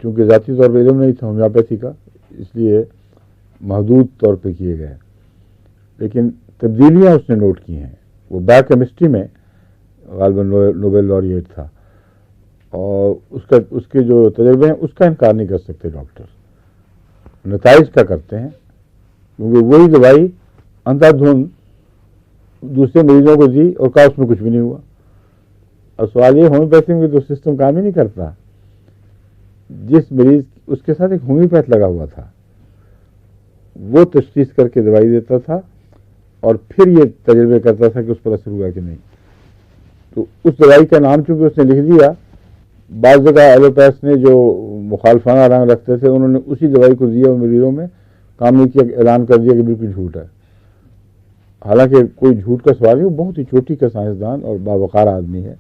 چونکہ ذاتی طور پہ علم نہیں تھا ہومیوپیتھی کا، اس لیے محدود طور پہ کیے گئے، لیکن تبدیلیاں اس نے نوٹ کی ہیں. وہ بایو کیمسٹری میں غالباً نوبل لاریٹ تھا، اور اس کے جو تجربے ہیں اس کا انکار نہیں کر سکتے ڈاکٹر، نتائج کا کرتے ہیں، کیونکہ وہی دوائی اندھا دھند دوسرے مریضوں کو دی اور کہا اس میں کچھ بھی نہیں ہوا. اور سوال یہ ہومیوپیتھی میں تو سسٹم کام ہی نہیں کرتا. جس مریض اس کے ساتھ ایک ہومیوپیتھ لگا ہوا تھا، وہ تشخیص کر کے دوائی دیتا تھا اور پھر یہ تجربے کرتا تھا کہ اس پر اثر ہوا کہ نہیں. تو اس دوائی کا نام چونکہ اس نے لکھ دیا، بعض جگہ ایلوپیتھ نے جو مخالفانہ رنگ رکھتے تھے انہوں نے اسی دوائی کو دیا، مریضوں میں کام نہیں کیا، اعلان کر دیا کہ بالکل جھوٹ ہے. حالانکہ کوئی جھوٹ کا سوال نہیں، وہ بہت ہی چوٹی کا سائنسدان اور باوقار آدمی ہے.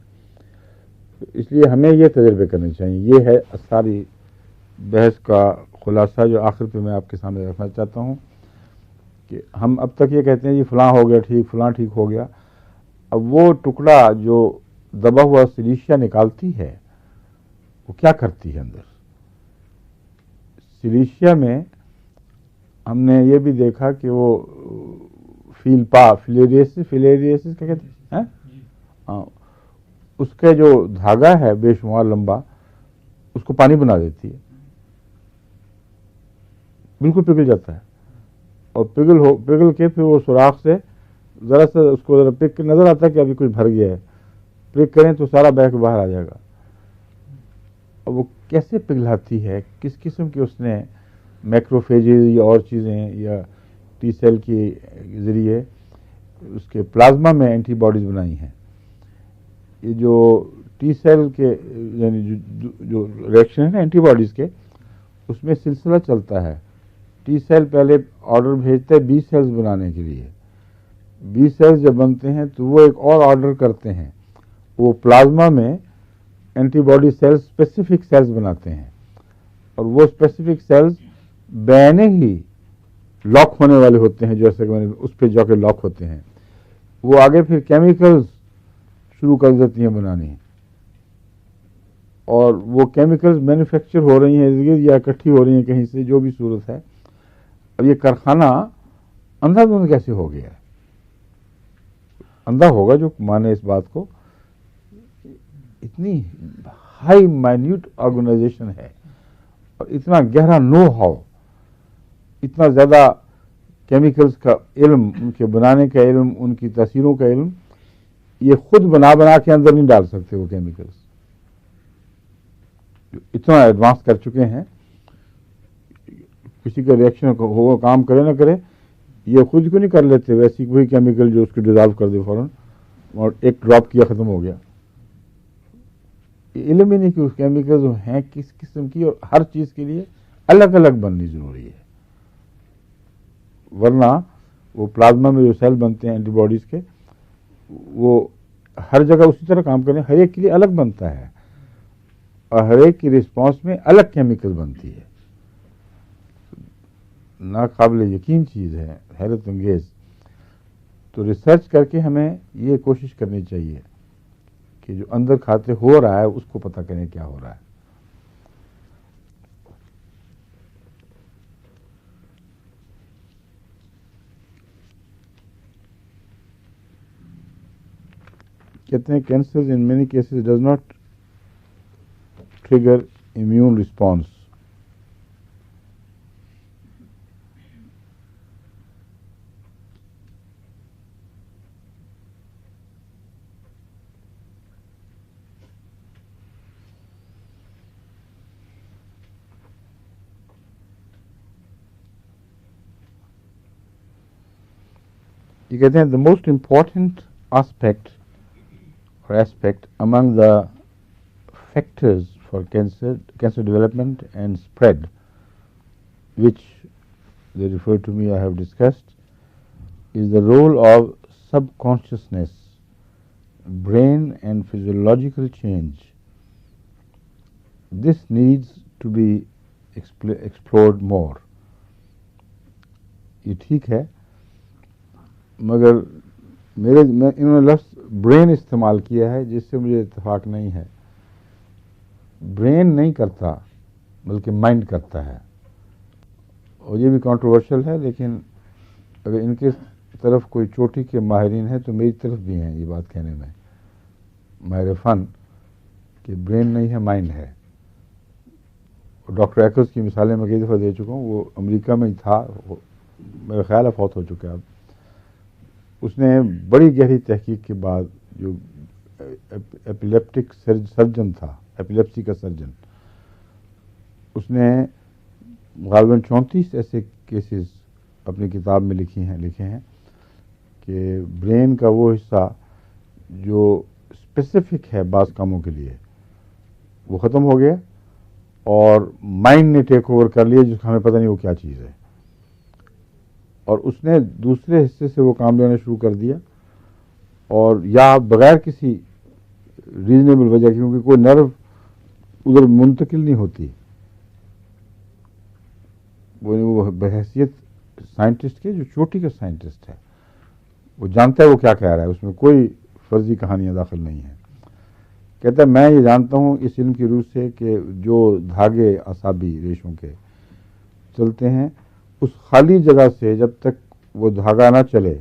اس لیے ہمیں یہ تجربے کرنے چاہیے. یہ ہے ساری بحث کا خلاصہ جو آخر پہ میں آپ کے سامنے رکھنا چاہتا ہوں، کہ ہم اب تک یہ کہتے ہیں جی فلاں ہو گیا ٹھیک، فلاں ٹھیک ہو گیا. اب وہ ٹکڑا جو دبا ہوا سلیشیا نکالتی ہے وہ کیا کرتی ہے اندر؟ سلیشیا میں ہم نے یہ بھی دیکھا کہ وہ فلیریسس کیا کہتے ہیں، اس کا جو دھاگا ہے بے شمار لمبا، اس کو پانی بنا دیتی ہے، بالکل پگھل جاتا ہے، اور پگھل کے پھر وہ سوراخ سے ذرا سا اس کو ذرا پک نظر آتا ہے کہ ابھی کچھ بھر گیا ہے، پک کریں تو سارا بہ کے باہر آ جائے گا. اور وہ کیسے پگھلاتی ہے، کس قسم کے اس نے میکروفیجز یا اور چیزیں یا ٹی سیل کے ذریعے اس کے پلازما میں اینٹی باڈیز بنائی ہیں. یہ جو ٹی سیل کے یعنی جو ریئیکشن ہے نا اینٹی باڈیز کے، اس میں سلسلہ چلتا ہے. ٹی سیل پہلے آرڈر بھیجتے ہیں بی سیلز بنانے کے لیے، بی سیلز جب بنتے ہیں تو وہ ایک اور آرڈر کرتے ہیں، وہ پلازما میں antibody cells specific cells بناتے ہیں، اور وہ اسپیسیفک سیلز بینے ہی لاک ہونے والے ہوتے ہیں، جیسے کہ میں نے اس پہ جا کے لاک ہوتے ہیں. وہ آگے پھر کیمیکلز شروع کر دیتی ہیں بنانی، اور وہ کیمیکلز مینوفیکچر ہو رہی ہیں یا اکٹھی ہو رہی ہیں کہیں سے، جو بھی صورت ہے. اب یہ کارخانہ اندھا دھند کیسے ہو گیا ہے؟ اندھا ہوگا جو مانے اس بات کو. اتنی ہائی مائنیوٹ آرگنائزیشن ہے اور اتنا گہرا نو ہاؤ، اتنا زیادہ کیمیکلز کا علم، ان کے بنانے کا علم، ان کی تاثیروں کا علم، یہ خود بنا کے اندر نہیں ڈال سکتے وہ کیمیکلز. اتنا ایڈوانس کر چکے ہیں، کسی کا ریئیکشن ہو، کام کرے نہ کرے، یہ خود کو نہیں کر لیتے، ویسی کوئی کیمیکل جو اس کو ڈیزالو کر دے فوراً، اور ایک ڈراپ کیا ختم ہو گیا. علم ہی نہیں کہ اس کیمیکلز ہیں کس قسم کی، اور ہر چیز کے لیے الگ الگ بننی ضروری ہے. ورنہ وہ پلازما میں جو سیل بنتے ہیں اینٹی باڈیز کے، وہ ہر جگہ اسی طرح کام کریں، ہر ایک کے لیے الگ بنتا ہے، اور ہر ایک کی رسپانس میں الگ کیمیکل بنتی ہے. ناقابل یقین چیز ہے، حیرت انگیز. تو ریسرچ کر کے ہمیں یہ کوشش کرنی چاہیے کہ جو اندر کھاتے ہو رہا ہے اس کو پتہ کریں کیا ہو رہا ہے. کہتے ہیں cancer in many cases does not trigger immune response. یہ کہتے ہیں the most important aspect among the factors for cancer development and spread, which they refer to me, I have discussed, is the role of subconsciousness, brain and physiological change. This needs to be explored more. یہ ٹھیک ہے، مگر انہوں نے لفظ برین استعمال کیا ہے جس سے مجھے اتفاق نہیں ہے. برین نہیں کرتا بلکہ مائنڈ کرتا ہے، اور یہ بھی کنٹروورشل ہے، لیکن اگر ان کے طرف کوئی چوٹی کے ماہرین ہیں تو میری طرف بھی ہیں یہ بات کہنے میں، ماہر فن، کہ برین نہیں ہے مائنڈ ہے. ڈاکٹر ایکرز کی مثالیں میں کئی دفعہ دے چکا ہوں. وہ امریکہ میں ہی تھا، میرا خیال ہے فوت ہو چکا ہے اب. اس نے بڑی گہری تحقیق کے بعد، جو ایپیلیپٹک سرجن تھا، ایپیلیپسی کا سرجن، اس نے غالباً 34 ایسے کیسز اپنی کتاب میں لکھے ہیں کہ برین کا وہ حصہ جو اسپیسیفک ہے بعض کاموں کے لیے وہ ختم ہو گیا، اور مائنڈ نے ٹیک اوور کر لیا، جس کو ہمیں پتہ نہیں وہ کیا چیز ہے، اور اس نے دوسرے حصے سے وہ کام لینا شروع کر دیا، اور یا بغیر کسی ریزنیبل وجہ کی، کیونکہ کوئی نرو ادھر منتقل نہیں ہوتی. وہ بحیثیت سائنٹسٹ کے، جو چوٹی کا سائنٹسٹ ہے، وہ جانتا ہے وہ کیا کہہ رہا ہے، اس میں کوئی فرضی کہانیاں داخل نہیں ہیں. کہتا ہے میں یہ جانتا ہوں اس علم کی روح سے کہ جو دھاگے اعصابی ریشوں کے چلتے ہیں، اس خالی جگہ سے جب تک وہ دھاگا نہ چلے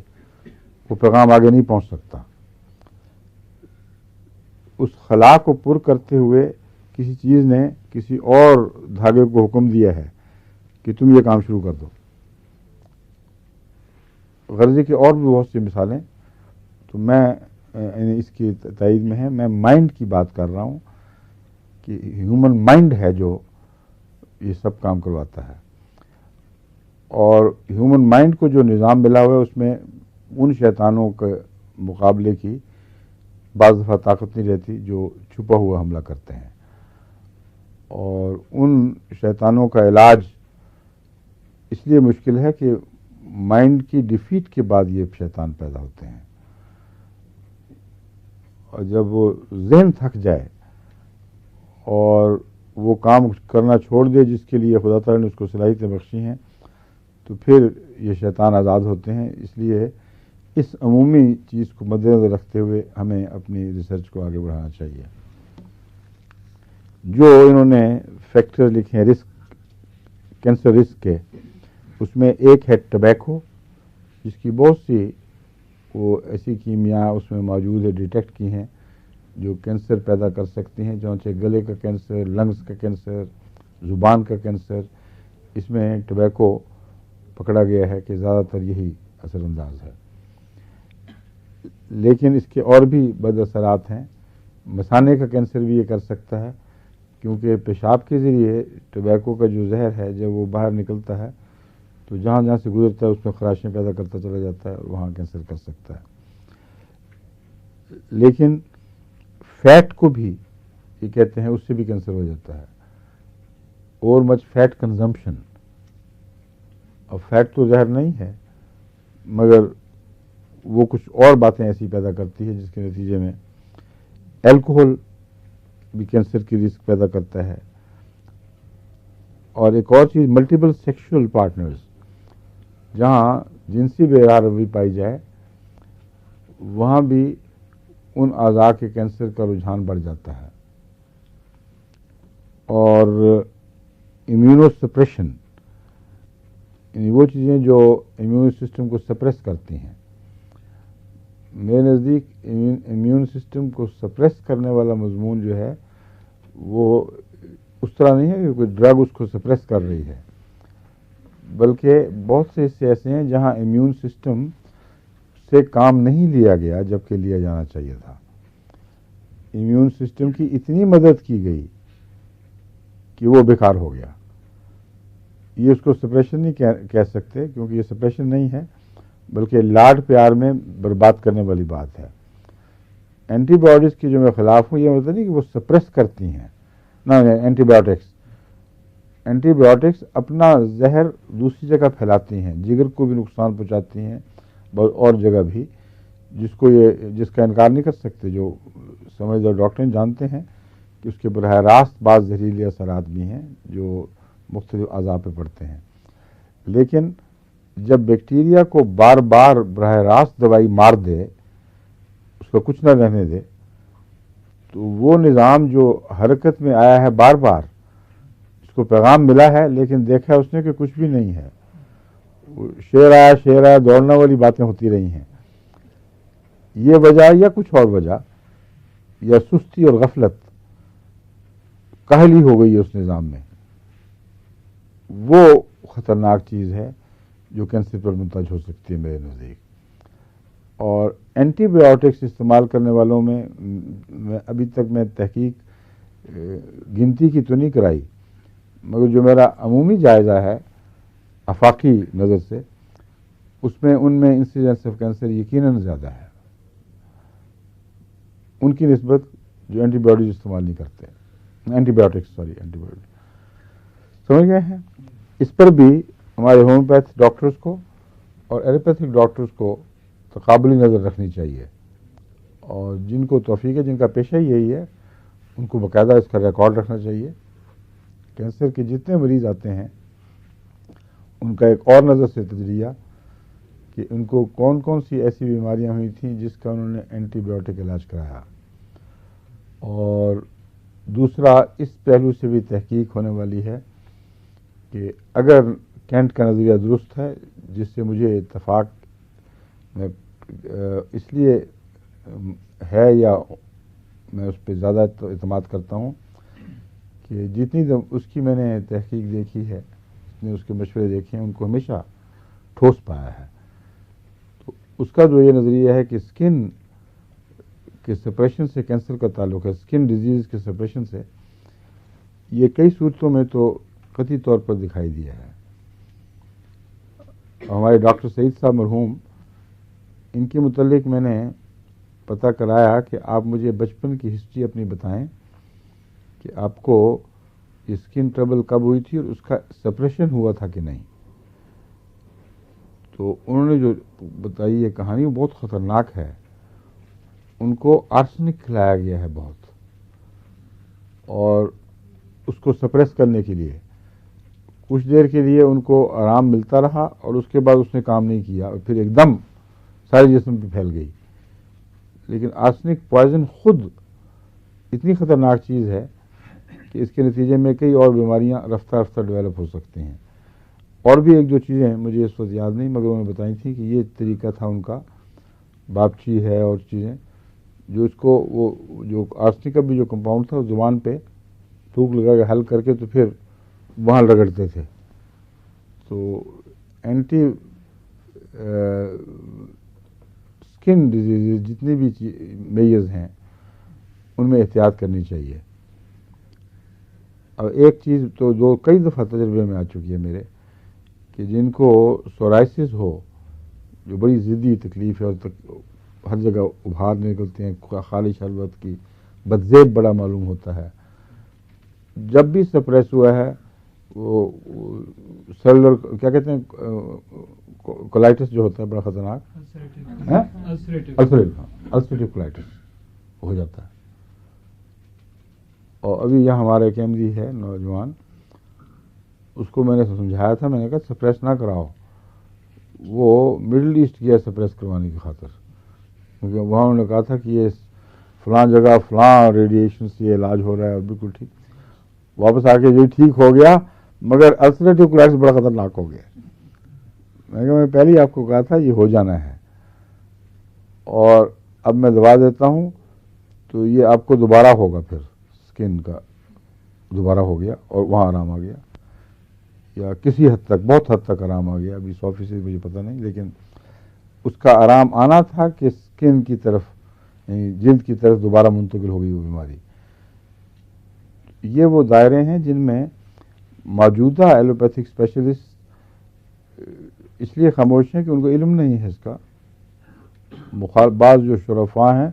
وہ پیغام آگے نہیں پہنچ سکتا. اس خلا کو پر کرتے ہوئے کسی چیز نے کسی اور دھاگے کو حکم دیا ہے کہ تم یہ کام شروع کر دو. غرضی کی اور بھی بہت سی مثالیں، تو میں اس کی تائید میں ہے. میں مائنڈ کی بات کر رہا ہوں کہ ہیومن مائنڈ ہے جو یہ سب کام کرواتا ہے، اور ہیومن مائنڈ کو جو نظام ملا ہوا ہے اس میں ان شیطانوں کے مقابلے کی بعض دفعہ طاقت نہیں رہتی جو چھپا ہوا حملہ کرتے ہیں، اور ان شیطانوں کا علاج اس لیے مشکل ہے کہ مائنڈ کی ڈیفیٹ کے بعد یہ شیطان پیدا ہوتے ہیں، اور جب وہ ذہن تھک جائے اور وہ کام کرنا چھوڑ دے جس کے لیے خدا تعالیٰ نے اس کو صلاحیتیں بخشی ہیں، تو پھر یہ شیطان آزاد ہوتے ہیں. اس لیے اس عمومی چیز کو مد نظر رکھتے ہوئے ہمیں اپنی ریسرچ کو آگے بڑھانا چاہیے. جو انہوں نے فیکٹر لکھے ہیں کینسر رسک کے، اس میں ایک ہے ٹبیکو، جس کی بہت سی وہ ایسی کیمیا اس میں موجود ہے، ڈیٹیکٹ کی ہیں، جو کینسر پیدا کر سکتی ہیں، چنانچہ گلے کا کینسر، لنگز کا کینسر، زبان کا کینسر، اس میں ٹبیکو پکڑا گیا ہے کہ زیادہ تر یہی اثر انداز ہے۔ لیکن اس کے اور بھی بد اثرات ہیں۔ مثانے کا کینسر بھی یہ کر سکتا ہے، کیونکہ پیشاب کے ذریعے ٹبیکو کا جو زہر ہے جب وہ باہر نکلتا ہے تو جہاں جہاں سے گزرتا ہے اس میں خراشیں پیدا کرتا چلا جاتا ہے اور وہاں کینسر کر سکتا ہے۔ لیکن فیٹ کو بھی یہ کہتے ہیں اس سے بھی کینسر ہو جاتا ہے، اور مچ فیٹ کنزمپشن۔ اور فیٹ تو زہر نہیں ہے، مگر وہ کچھ اور باتیں ایسی پیدا کرتی ہے جس کے نتیجے میں الکوہل بھی کینسر کی رسک پیدا کرتا ہے۔ اور ایک اور چیز، ملٹیپل سیکشل پارٹنرز، جہاں جنسی بے روی پائی جائے وہاں بھی ان اعضاء کے کینسر کا رجحان بڑھ جاتا ہے۔ اور امیونو سپریشن، یعنی وہ چیزیں جو امیون سسٹم کو سپریس کرتی ہیں، میرے نزدیک امیون سسٹم کو سپریس کرنے والا مضمون جو ہے وہ اس طرح نہیں ہے کہ کوئی ڈرگ اس کو سپریس کر رہی ہے، بلکہ بہت سے حصے ایسے ہیں جہاں امیون سسٹم سے کام نہیں لیا گیا جبکہ لیا جانا چاہیے تھا۔ امیون سسٹم کی اتنی مدد کی گئی کہ وہ بیکار ہو گیا۔ یہ اس کو سپریشن نہیں کہہ سکتے، کیونکہ یہ سپریشن نہیں ہے، بلکہ لاڈ پیار میں برباد کرنے والی بات ہے۔ اینٹی بایوٹکس کی جو میں خلاف ہوں، یہ مطلب نہیں کہ وہ سپریس کرتی ہیں، نہ اینٹی بایوٹکس اپنا زہر دوسری جگہ پھیلاتی ہیں، جگر کو بھی نقصان پہنچاتی ہیں اور جگہ بھی، جس کا انکار نہیں کر سکتے۔ جو سمجھدار ڈاکٹر جانتے ہیں کہ اس کے براہ راست بعض زہریلے اثرات بھی ہیں جو مختلف اعضاء پہ پڑتے ہیں۔ لیکن جب بیکٹیریا کو بار بار براہ راست دوائی مار دے، اس کا کچھ نہ رہنے دے، تو وہ نظام جو حرکت میں آیا ہے بار بار، اس کو پیغام ملا ہے لیکن دیکھا اس نے کہ کچھ بھی نہیں ہے، شیر آیا دوڑنے والی باتیں ہوتی رہی ہیں۔ یہ وجہ یا کچھ اور وجہ، یا سستی اور غفلت، کاہلی ہو گئی ہے اس نظام میں، وہ خطرناک چیز ہے جو کینسر پر منتج ہو سکتی ہے میرے نزدیک۔ اور اینٹی بایوٹکس استعمال کرنے والوں میں ابھی تک میں تحقیق گنتی کی تو نہیں کرائی، مگر جو میرا عمومی جائزہ ہے آفاقی نظر سے، اس میں ان میں انسیڈنس آف کینسر یقیناً زیادہ ہے ان کی نسبت جو اینٹی بایوٹکس استعمال نہیں کرتے، اینٹی بایوٹکس سمجھ گئے ہیں۔ اس پر بھی ہمارے ہومیوپیتھ ڈاکٹرز کو اور ایلوپیتھک ڈاکٹرز کو تقابلی نظر رکھنی چاہیے، اور جن کو توفیق ہے، جن کا پیشہ یہی ہے، ان کو باقاعدہ اس کا ریکارڈ رکھنا چاہیے۔ کینسر کے جتنے مریض آتے ہیں ان کا ایک اور نظر سے تجزیہ کہ ان کو کون کون سی ایسی بیماریاں ہوئی تھیں جس کا انہوں نے اینٹی بایوٹک علاج کرایا، اور دوسرا اس پہلو سے بھی تحقیق ہونے والی ہے کہ اگر کینٹ کا نظریہ درست ہے، جس سے مجھے اتفاق میں اس لیے ہے یا میں اس پہ زیادہ اعتماد کرتا ہوں کہ جتنی اس کی میں نے تحقیق دیکھی ہے، جتنے اس کے مشورے دیکھے ہیں، ان کو ہمیشہ ٹھوس پایا ہے۔ تو اس کا جو یہ نظریہ ہے کہ اسکن کے سپریشن سے کینسر کا تعلق ہے، اسکن ڈیزیز کے سپریشن سے، یہ کئی صورتوں میں تو قطعی طور پر دکھائی دیا ہے۔ ہمارے ڈاکٹر سعید صاحب مرحوم، ان کے متعلق میں نے پتہ کرایا کہ آپ مجھے بچپن کی ہسٹری اپنی بتائیں کہ آپ کو اسکن ٹربل کب ہوئی تھی اور اس کا سپریشن ہوا تھا کہ نہیں۔ تو انہوں نے جو بتائی یہ کہانی وہ بہت خطرناک ہے۔ ان کو آرسنک کھلایا گیا ہے بہت، اور اس کو سپریس کرنے کے لیے کچھ دیر کے لیے ان کو آرام ملتا رہا، اور اس کے بعد اس نے کام نہیں کیا اور پھر ایک دم سارے جسم پہ پھیل گئی۔ لیکن آرسنک پوائزن خود اتنی خطرناک چیز ہے کہ اس کے نتیجے میں کئی اور بیماریاں رفتہ رفتہ ڈیولپ ہو سکتی ہیں۔ اور بھی ایک دو چیزیں مجھے اس وقت یاد نہیں، مگر انہوں نے بتائی تھی کہ یہ طریقہ تھا ان کا باپچی ہے اور چیزیں، جو اس کو وہ جو آرسنک کا بھی جو کمپاؤنڈ تھا زبان پہ تھوک لگا کے حل کر کے تو پھر وہاں رگڑتے تھے. تو اینٹی اسکن ڈیزیز جتنی بھی میجرز ہیں ان میں احتیاط کرنی چاہیے. اور ایک چیز تو جو کئی دفعہ تجربے میں آ چکی ہے میرے، کہ جن کو سورائسس ہو، جو بڑی ضدی تکلیف ہے اور ہر جگہ ابھار نکلتے ہیں، خالی شربت کی بدزیب بڑا معلوم ہوتا ہے، جب بھی سپریس ہوا ہے وہ سیلولر کیا کہتے ہیں کولائٹس جو ہوتا ہے بڑا خطرناک، السریٹیو کولائٹس ہو جاتا ہے. اور ابھی یہاں ہمارا ایک احمدی ہے نوجوان، اس کو میں نے سمجھایا تھا، میں نے کہا سپریس نہ کراؤ. وہ مڈل ایسٹ گیا سپریس کروانے کی خاطر، کیونکہ وہاں انہوں نے کہا تھا کہ یہ فلاں جگہ فلاں ریڈیشن سے یہ علاج ہو رہا ہے اور بالکل ٹھیک. واپس آ کے یہ ٹھیک ہو گیا مگر السریٹیو کولائٹس بڑا خطرناک ہو گیا. میں کہا میں پہلے ہی آپ کو کہا تھا یہ ہو جانا ہے، اور اب میں دوا دیتا ہوں تو یہ آپ کو دوبارہ ہوگا، پھر اسکن کا دوبارہ ہو گیا اور وہاں آرام آ گیا، یا کسی حد تک بہت حد تک آرام آ گیا. ابھی 100% مجھے پتہ نہیں، لیکن اس کا آرام آنا تھا کہ اسکن کی طرف یعنی جلد کی طرف دوبارہ منتقل ہو گئی وہ بیماری. یہ وہ دائرے ہیں جن میں موجودہ ایلوپیتھک اسپیشلسٹ اس لیے خاموش ہیں کہ ان کو علم نہیں ہے اس کا. بعض جو شرفاء ہیں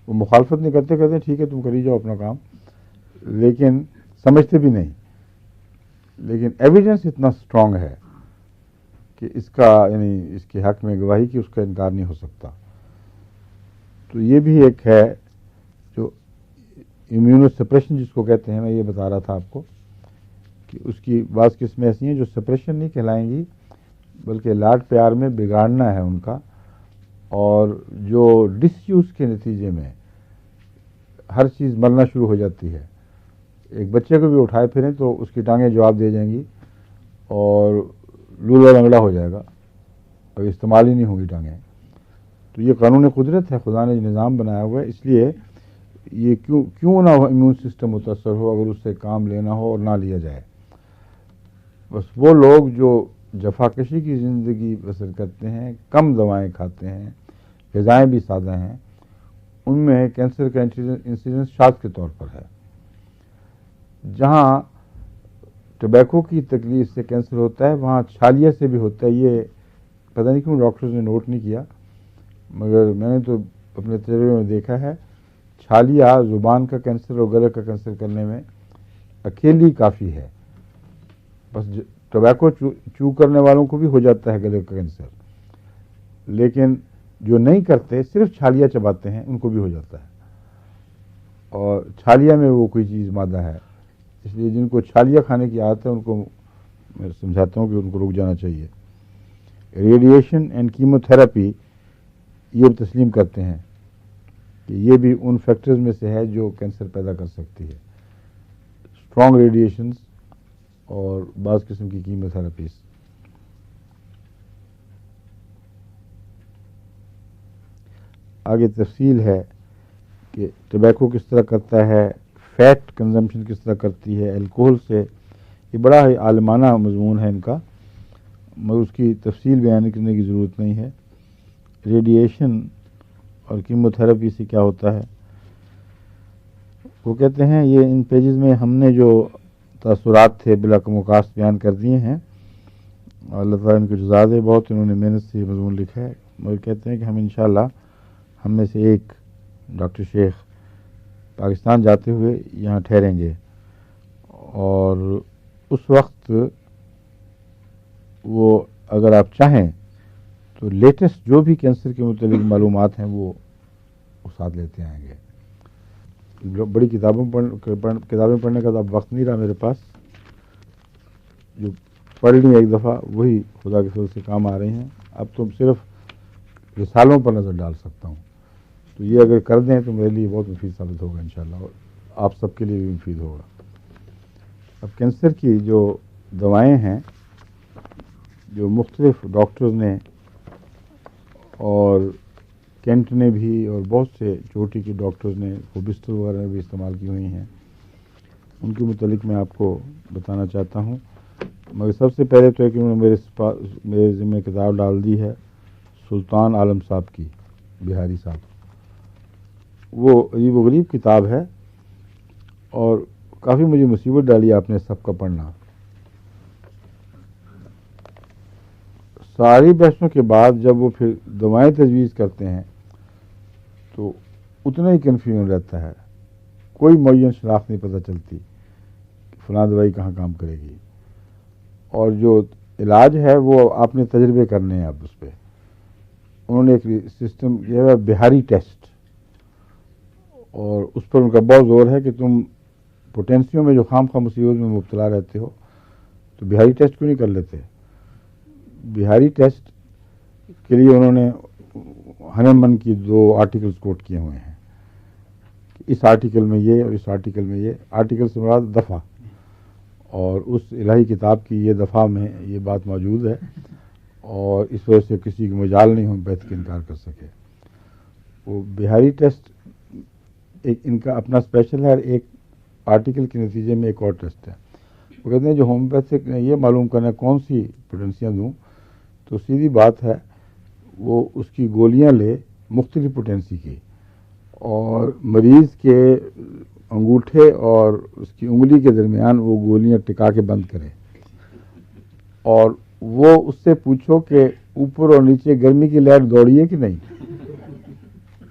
وہ مخالفت نہیں کرتے، کہتے ہیں ٹھیک ہے تم کری جاؤ اپنا کام، لیکن سمجھتے بھی نہیں. لیکن ایویڈنس اتنا اسٹرانگ ہے کہ اس کا یعنی اس کے حق میں گواہی کی اس کا انکار نہیں ہو سکتا. تو یہ بھی ایک ہے جو امیونو سپریشن جس کو کہتے ہیں. میں یہ بتا رہا تھا آپ کو کہ اس کی بعض قسمیں ایسی ہیں جو سپریشن نہیں کہلائیں گی بلکہ لاڈ پیار میں بگاڑنا ہے ان کا، اور جو ڈس یوز کے نتیجے میں ہر چیز مرنا شروع ہو جاتی ہے. ایک بچے کو بھی اٹھائے پھریں تو اس کی ٹانگیں جواب دے جائیں گی اور لولا لنگڑا ہو جائے گا اور استعمال ہی نہیں ہوگی ٹانگیں. تو یہ قانون قدرت ہے، خدا نے نظام بنایا ہوا ہے. اس لیے یہ کیوں نہ امیون سسٹم متاثر ہو اگر اس سے کام لینا ہو اور نہ لیا جائے. بس وہ لوگ جو جفاکشی کی زندگی بسر کرتے ہیں، کم دوائیں کھاتے ہیں، غذائیں بھی سادہ ہیں، ان میں کینسر کا انسیڈنس شاذ کے طور پر ہے. جہاں ٹبیکو کی تکلیف سے کینسر ہوتا ہے وہاں چھالیہ سے بھی ہوتا ہے. یہ پتہ نہیں کیوں ڈاکٹرز نے نوٹ نہیں کیا، مگر میں نے تو اپنے تجربے میں دیکھا ہے چھالیہ زبان کا کینسر اور گلے کا کینسر کرنے میں اکیلی کافی ہے. بس ٹبیکو چو کرنے والوں کو بھی ہو جاتا ہے گلے کا کینسر، لیکن جو نہیں کرتے صرف چھالیہ چباتے ہیں ان کو بھی ہو جاتا ہے. اور چھالیہ میں وہ کوئی چیز مادہ ہے، اس لیے جن کو چھالیہ کھانے کی عادت ہے ان کو میں سمجھاتا ہوں کہ ان کو رک جانا چاہیے. ریڈیشن اینڈ کیمو تھراپی یہ تسلیم کرتے ہیں کہ یہ بھی ان فیکٹرز میں سے ہے جو کینسر پیدا کر سکتی ہے. اسٹرانگ ریڈیشنز اور بعض قسم کی کیمو تھراپیز. آگے تفصیل ہے کہ ٹبیکو کس طرح کرتا ہے، فیٹ کنزمپشن کس طرح کرتی ہے الکوہل سے. یہ بڑا ہی عالمانہ مضمون ہے ان کا، مگر اس کی تفصیل بیان کرنے کی ضرورت نہیں ہے. ریڈیشن اور کیمو تھراپی سے کیا ہوتا ہے وہ کہتے ہیں یہ ان پیجز میں ہم نے جو تاثرات تھے بلا کم و کاست بیان کر دیے ہیں. اللہ تعالیٰ ان کو جزا دے، بہت انہوں نے محنت سے یہ مضمون لکھا ہے. مگر کہتے ہیں کہ ہم انشاءاللہ ہم میں سے ایک ڈاکٹر شیخ پاکستان جاتے ہوئے یہاں ٹھہریں گے، اور اس وقت وہ اگر آپ چاہیں تو لیٹسٹ جو بھی کینسر کے متعلق معلومات ہیں وہ ساتھ لیتے آئیں گے. بڑی کتابیں پڑھنے کا تو اب وقت نہیں رہا میرے پاس. جو پڑھ لی ایک دفعہ وہی خدا کے فضل سے کام آ رہی ہیں. اب تو صرف رسالوں پر نظر ڈال سکتا ہوں، تو یہ اگر کر دیں تو میرے لیے بہت مفید ثابت ہوگا انشاءاللہ، اور آپ سب کے لیے بھی مفید ہوگا. اب کینسر کی جو دوائیں ہیں جو مختلف ڈاکٹرز نے اور کینٹ نے بھی اور بہت سے چوٹی کے ڈاکٹرز نے وہ بستر وغیرہ بھی استعمال کی ہوئی ہیں، ان کے متعلق میں آپ کو بتانا چاہتا ہوں. مگر سب سے پہلے تو ہے کہ انہوں نے میرے ذمہ کتاب ڈال دی ہے سلطان عالم صاحب کی، بہاری صاحب. وہ عجیب و غریب کتاب ہے اور کافی مجھے مصیبت ڈالی آپ نے سب کا پڑھنا. ساری بحثوں کے بعد جب وہ پھر دوائیں تجویز کرتے ہیں تو اتنا ہی کنفیوژن رہتا ہے، کوئی معین شناخت نہیں پتہ چلتی کہ فلاں دوائی کہاں کام کرے گی. اور جو علاج ہے وہ آپ نے تجربے کرنے ہیں. اب اس پہ انہوں نے ایک سسٹم یہ ہے بہاری ٹیسٹ، اور اس پر ان کا بہت زور ہے کہ تم پوٹینسیوں میں جو خام خواہ مصیبت میں مبتلا رہتے ہو تو بہاری ٹیسٹ کیوں نہیں کر لیتے. بہاری ٹیسٹ کے لیے انہوں نے ہنیمن کی 2 آرٹیکلز کوٹ کیے ہوئے ہیں، اس آرٹیکل میں یہ اور اس آرٹیکل میں یہ. آرٹیکل سے مراد دفعہ، اور اس الہی کتاب کی یہ دفعہ میں یہ بات موجود ہے، اور اس وجہ سے کسی کو مجال نہیں ہومیوپیتھ کا انکار کر سکے. وہ بہاری ٹیسٹ ایک ان کا اپنا اسپیشل ہے، اور ایک آرٹیکل کے نتیجے میں ایک اور ٹیسٹ ہے. وہ کہتے ہیں جو ہومیوپیتھک یہ معلوم کرنا کون سی پوٹینسیاں دوں، تو سیدھی بات ہے وہ اس کی گولیاں لے مختلف پوٹینسی کی، اور مریض کے انگوٹھے اور اس کی انگلی کے درمیان وہ گولیاں ٹکا کے بند کرے، اور وہ اس سے پوچھو کہ اوپر اور نیچے گرمی کی لہر دوڑی ہے کہ نہیں.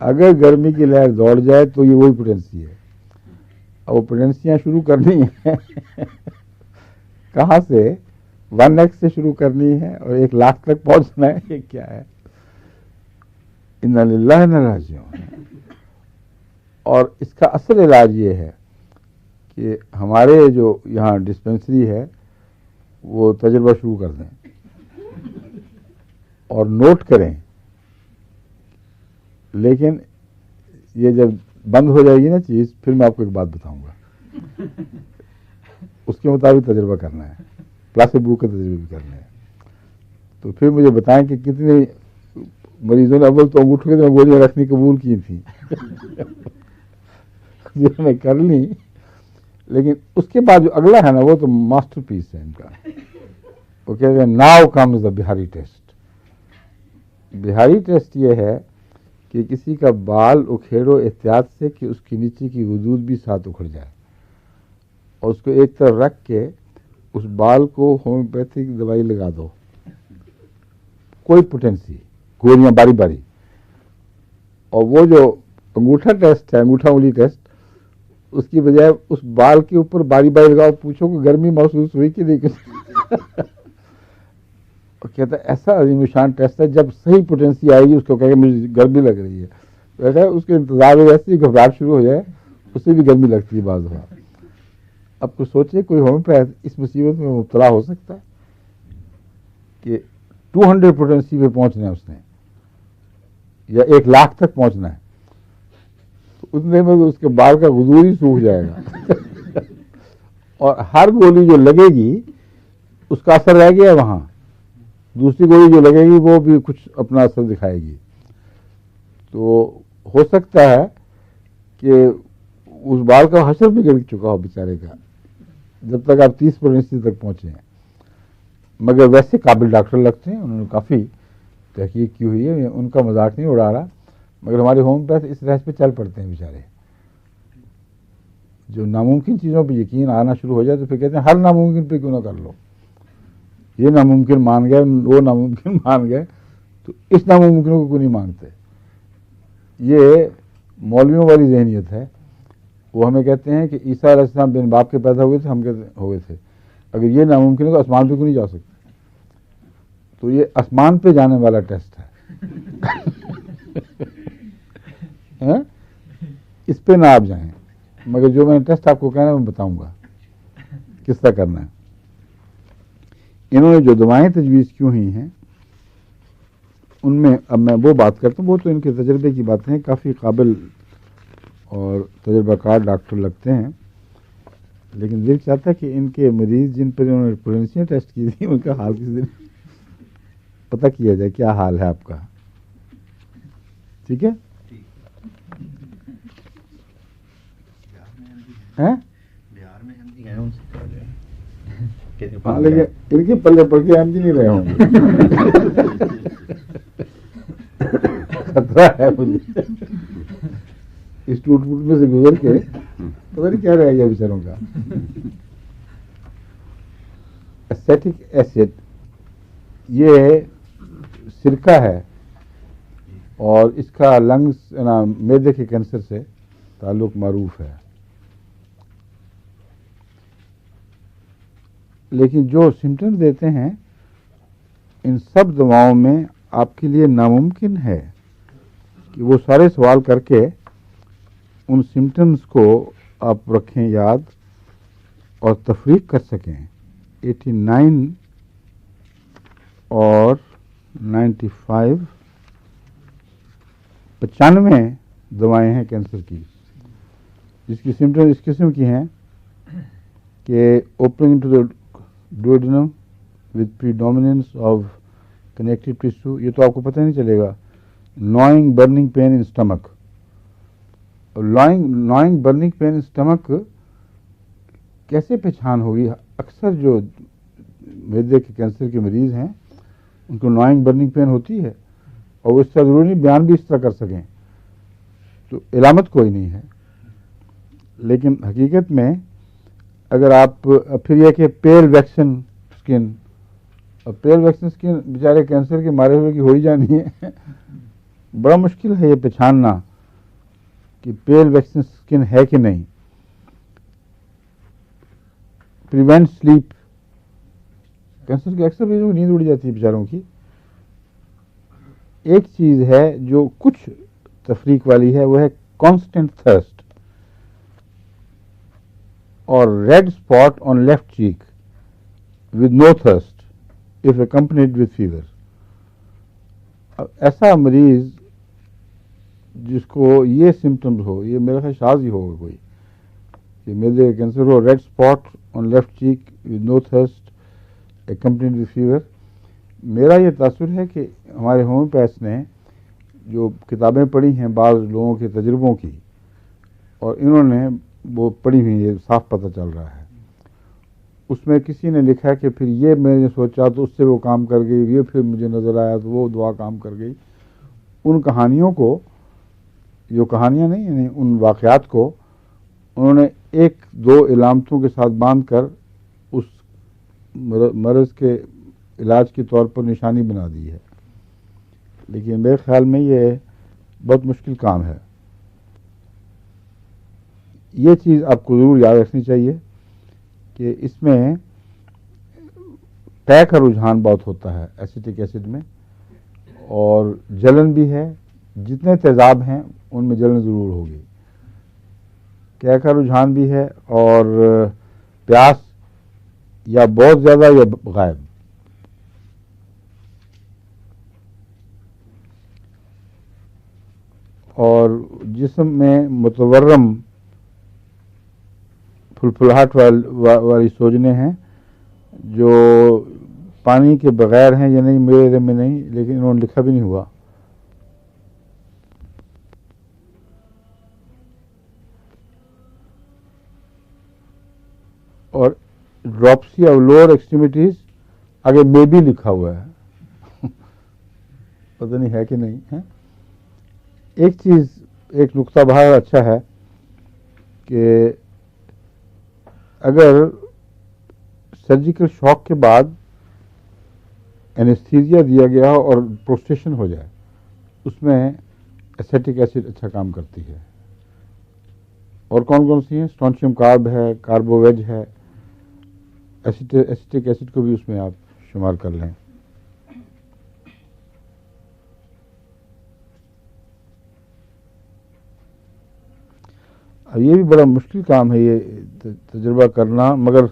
اگر گرمی کی لہر دوڑ جائے تو یہ وہی پوٹینسی ہے. اب وہ پوٹینسیاں شروع کرنی ہیں کہاں سے؟ 1x سے شروع کرنی ہے اور 1 لاکھ تک پہنچنا ہے. یہ کیا ہے؟ انا للہ و انا الیہ راجعون. اور اس کا اصل علاج یہ ہے کہ ہمارے جو یہاں ڈسپنسری ہے وہ تجربہ شروع کر دیں اور نوٹ کریں، لیکن یہ جب بند ہو جائے گی نا چیز، پھر میں آپ کو ایک بات بتاؤں گا، اس کے مطابق تجربہ کرنا ہے، پلاسیبو کا تجربہ بھی کرنا ہے. تو پھر مجھے بتائیں کہ کتنے مریضوں نے اول تو انگوٹھوں کے گولیاں رکھنی قبول کی تھیں جنہوں نے کر لی، لیکن اس کے بعد جو اگلا ہے نا وہ تو ماسٹر پیس ہے ان کا. وہ کہتے ہیں now comes the Bihari test. Bihari test یہ ہے کہ کسی کا بال اکھیڑو احتیاط سے کہ اس کی نیچے کی حدود بھی ساتھ اکھڑ جائے، اور اس کو ایک طرف رکھ کے اس بال کو ہومیوپیتھک دوائی لگا دو، کوئی پوٹینسی، گولیاں باری باری. اور وہ جو انگوٹھا ٹیسٹ ہے، انگوٹھا انگلی ٹیسٹ، اس کی بجائے اس بال کے اوپر باری باری لگاؤ، پوچھو کہ گرمی محسوس ہوئی کہ نہیں. اور کہتا ہے ایسا عظیم شان ٹیسٹ ہے، جب صحیح پوٹینسی آئے گی اس کو کہے گا مجھے گرمی لگ رہی ہے، ویسا اس کے انتظار میں ویسے ہی گھبراہٹ شروع ہو جائے، اس سے بھی گرمی لگتی ہے بعض دفعہ. اب کچھ سوچے کوئی ہومیوپیتھ اس مصیبت میں مبتلا ہو سکتا ہے کہ 200 پوٹینسی پہ پہنچنا ہے اس نے، یا 1 لاکھ تک پہنچنا ہے، تو اتنے میں اس کے بال کا غضور ہی سوکھ جائے گا اور ہر گولی جو لگے گی اس کا اثر رہ گیا وہاں، دوسری گولی جو لگے گی وہ بھی کچھ اپنا اثر دکھائے گی. تو ہو سکتا ہے کہ اس بال کا حشر بھی گر چکا ہو بیچارے کا جب تک آپ 30 پوٹینسی تک پہنچے ہیں. مگر ویسے قابل ڈاکٹر لگتے ہیں، انہوں نے کافی تحقیق کی ہوئی ہے، ان کا مذاق نہیں اڑا رہا. مگر ہمارے ہومیوپیتھ اس رحج پہ چل پڑتے ہیں بیچارے. جو ناممکن چیزوں پہ یقین آنا شروع ہو جائے تو پھر کہتے ہیں ہر ناممکن پہ کیوں نہ کر لو. یہ ناممکن مان گئے، وہ ناممکن مان گئے، تو اس ناممکن کو کیوں نہیں مانتے. یہ مولویوں والی ذہنیت ہے. وہ ہمیں کہتے ہیں کہ عیسیٰ علیہ السلام بن باپ کے پیدا ہوئے تھے، ہم کہتے ہوئے تھے، اگر یہ ناممکن ہے تو آسمان پہ کیوں نہیں جا سکتے. تو یہ آسمان پہ جانے والا ٹیسٹ ہے اس پہ نہ آپ جائیں. مگر جو میں نے ٹیسٹ آپ کو کہنا ہے میں بتاؤں گا کس طرح کرنا ہے. انہوں نے جو دعائیں تجویز کی ہوئی ہیں ان میں اب میں وہ بات کرتا ہوں، وہ تو ان کے تجربے کی باتیں ہیں، کافی قابل اور تجربہ کار ڈاکٹر لگتے ہیں. لیکن دل چاہتا ہے کہ ان کے مریض جن پر انہوں نے پوٹینسیاں ٹیسٹ کی تھی ان کا حال کسی دن پتہ کیا جائے کیا حال ہے آپ کا. ٹھیک ہے؟ ہاں لیکن ان کے پلے پڑ کے ہم بھی نہیں رہے ہوں گے. خطرہ ہے مجھے اس ٹوٹ پوٹ میں سے گزر کے پتہ نہیں کیا رہ گیا بیچاروں کا. ایسیٹک ایسڈ یہ سرکہ ہے اور اس کا لنگس معدے کے کینسر سے تعلق معروف ہے. لیکن جو سمٹمز دیتے ہیں ان سب دواؤں میں آپ کے لیے ناممکن ہے کہ وہ سارے سوال کر کے ان سمٹمز کو آپ رکھیں یاد اور تفریق کر سکیں. 89 اور 95 95 دوائیں ہیں کینسر کی جس کی سمٹمز اس قسم کی ہیں کہ opening to the duodenum with predominance of connective tissue. یہ تو آپ کو پتہ نہیں چلے گا. gnawing burning pain in stomach. gnawing burning pain in stomach کیسے پہچان ہوگی؟ اکثر جو معدے کے کینسر کے مریض ہیں ان کو gnawing burning pain ہوتی ہے اور وہ اس طرح ضروری بیان بھی اس طرح کر سکیں تو علامت کوئی نہیں ہے. لیکن حقیقت میں اگر آپ پھر یہ کہ پیل ویکسن اسکن، اور پیل ویکسن اسکن بیچارے کینسر کے مارے ہوئے کی ہو ہی جانی ہے. بڑا مشکل ہے یہ پہچاننا کہ پیل ویکسن اسکن ہے کہ نہیں. پریونٹ سلیپ، کینسر کے اکثر مریضوں کو نیند اڑ جاتی ہے بیچاروں کی. ایک چیز ہے جو کچھ تفریق والی ہے وہ ہے کانسٹنٹ تھرسٹ اور red spot on left cheek with no thirst if accompanied with fever. اب ایسا مریض جس کو یہ سمٹمز ہو، یہ میرا خیال شاذ ہی ہوگا کوئی کہ معدے کا کینسر ہو، red spot on left cheek with no thirst accompanied with fever. میرا یہ تاثر ہے کہ ہمارے ہومیوپیتھس نے جو کتابیں پڑھی ہیں بعض لوگوں کے تجربوں کی اور انہوں نے وہ پڑھی ہوئی، یہ صاف پتہ چل رہا ہے. اس میں کسی نے لکھا کہ پھر یہ میں نے سوچا تو اس سے وہ کام کر گئی، یہ پھر مجھے نظر آیا تو وہ دعا کام کر گئی. ان کہانیوں کو، جو کہانیاں نہیں یعنی ان واقعات کو انہوں نے ایک دو علامتوں کے ساتھ باندھ کر اس مرض کے علاج کے طور پر نشانی بنا دی ہے. لیکن میرے خیال میں یہ بہت مشکل کام ہے. یہ چیز آپ کو ضرور یاد رکھنی چاہیے کہ اس میں طے کا رجحان بہت ہوتا ہے ایسیٹک ایسڈ میں، اور جلن بھی ہے. جتنے تیزاب ہیں ان میں جلن ضرور ہوگی. طے کا رجحان بھی ہے اور پیاس یا بہت زیادہ یا غائب. اور جسم میں متورم پھلپھلاہٹ والی سوجنے ہیں جو پانی کے بغیر ہیں، یا نہیں میرے میں نہیں لیکن انہوں نے لکھا بھی نہیں ہوا. اور ڈراپسی آف لوور ایکسٹریمیٹیز آگے میں بھی لکھا ہوا ہے پتہ نہیں ہے کہ نہیں ہے. ایک چیز، ایک نقطہ بہت اچھا ہے کہ اگر سرجیکل شاک کے بعد اینستھیزیا دیا گیا اور پروسٹیشن ہو جائے اس میں ایسیٹک ایسڈ اچھا کام کرتی ہے. اور کون کون سی ہیں؟ اسٹرانشیم کارب ہے، کاربو ویج ہے. ایسیٹک ایسڈ کو بھی اس میں آپ شمار کر لیں. اب یہ بھی بڑا مشکل کام ہے یہ تجربہ کرنا، مگر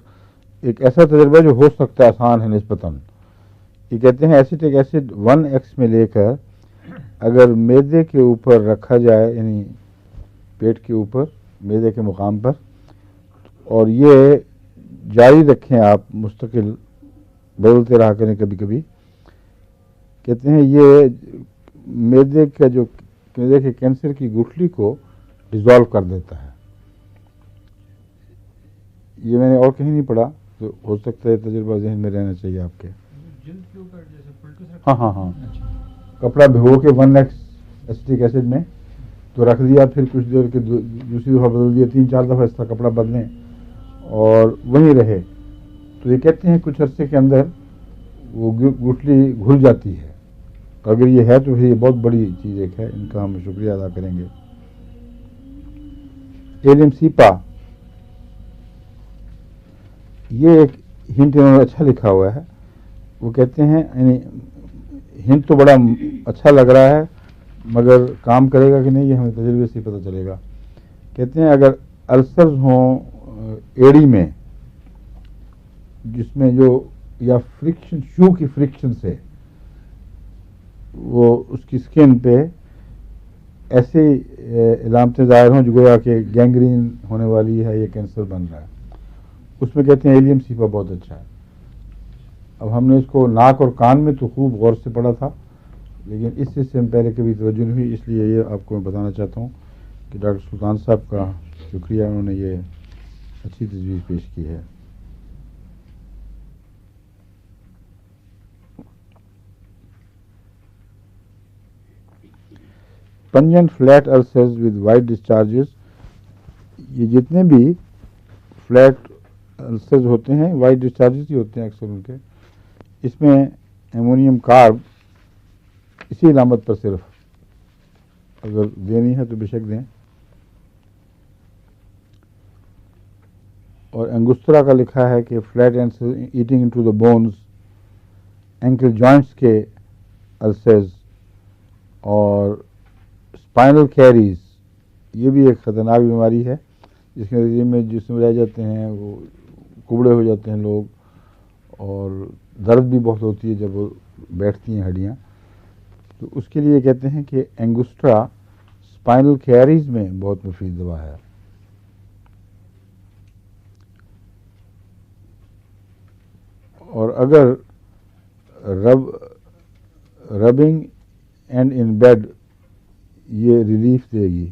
ایک ایسا تجربہ جو ہو سکتا ہے آسان ہے نسبتاً. یہ کہتے ہیں ایسیٹک ایسڈ 1x میں لے کر اگر معدے کے اوپر رکھا جائے، یعنی پیٹ کے اوپر معدے کے مقام پر، اور یہ جاری رکھیں آپ مستقل، بدلتے رہا کریں کبھی کبھی. کہتے ہیں یہ معدے کا جو کہ دیکھیں کینسر کی گٹھلی کو ڈیزالو کر دیتا ہے. یہ میں نے اور کہیں نہیں پڑھا, تو ہو سکتا ہے تجربہ ذہن میں رہنا چاہیے آپ کے. ہاں کپڑا بھگو کے 1 ایسٹک ایسڈ میں تو رکھ دیا, پھر کچھ دیر کے دوسری دفعہ بدل دیا, 3-4 دفعہ اس طرح کپڑا بدلیں اور وہیں رہے, تو یہ کہتے ہیں کچھ عرصے کے اندر وہ گٹھلی گھل جاتی ہے. اگر یہ ہے تو پھر یہ بہت بڑی چیز ایک ہے, ان کا ہم شکریہ ادا کریں گے. ایلیم سیپا, یہ ایک ہنٹ انہوں نے اچھا لکھا ہوا ہے. وہ کہتے ہیں یعنی ہنٹ تو بڑا اچھا لگ رہا ہے, مگر کام کرے گا کہ نہیں یہ ہمیں تجربے سے پتہ چلے گا. کہتے ہیں اگر السرز ہوں ایڑی میں, جس میں جو یا فرکشن شو کی فرکشن سے وہ اس کی سکن پہ ایسے علامتیں ظاہر ہوں جو گویا کہ گینگرین ہونے والی ہے, یہ کینسر بن رہا ہے, اس میں کہتے ہیں ایلیم سیپا بہت اچھا ہے. اب ہم نے اس کو ناک اور کان میں تو خوب غور سے پڑھا تھا, لیکن اس سے ہم پہلے کبھی توجہ نہیں ہوئی, اس لیے یہ آپ کو میں بتانا چاہتا ہوں کہ ڈاکٹر سلطان صاحب کا شکریہ, انہوں نے یہ اچھی تجویز پیش کی ہے. پنجنٹ flat ulcers with white discharges, یہ جتنے بھی فلیٹ ulcers ہوتے ہیں وائٹ ڈسچارجز ہی ہوتے ہیں اکثر ان کے, اس میں ایمونیم کارب اسی علامت پر صرف اگر دینی ہے تو بے شک دیں. اور انگسترا کا لکھا ہے کہ flat and eating into the bones, ankle joints کے السرز اور اسپائنل کیریز, یہ بھی ایک خطرناک بیماری ہے جس کے نتیجے میں جسم رہ جاتے ہیں, وہ کبڑے ہو جاتے ہیں لوگ, اور درد بھی بہت ہوتی ہے جب وہ بیٹھتی ہیں ہڈیاں. تو اس کے لیے کہتے ہیں کہ اینگسٹرا اسپائنل کیریز میں بہت مفید دوا ہے. اور اگر ربنگ اینڈ ان بیڈ یہ ریلیف دے گی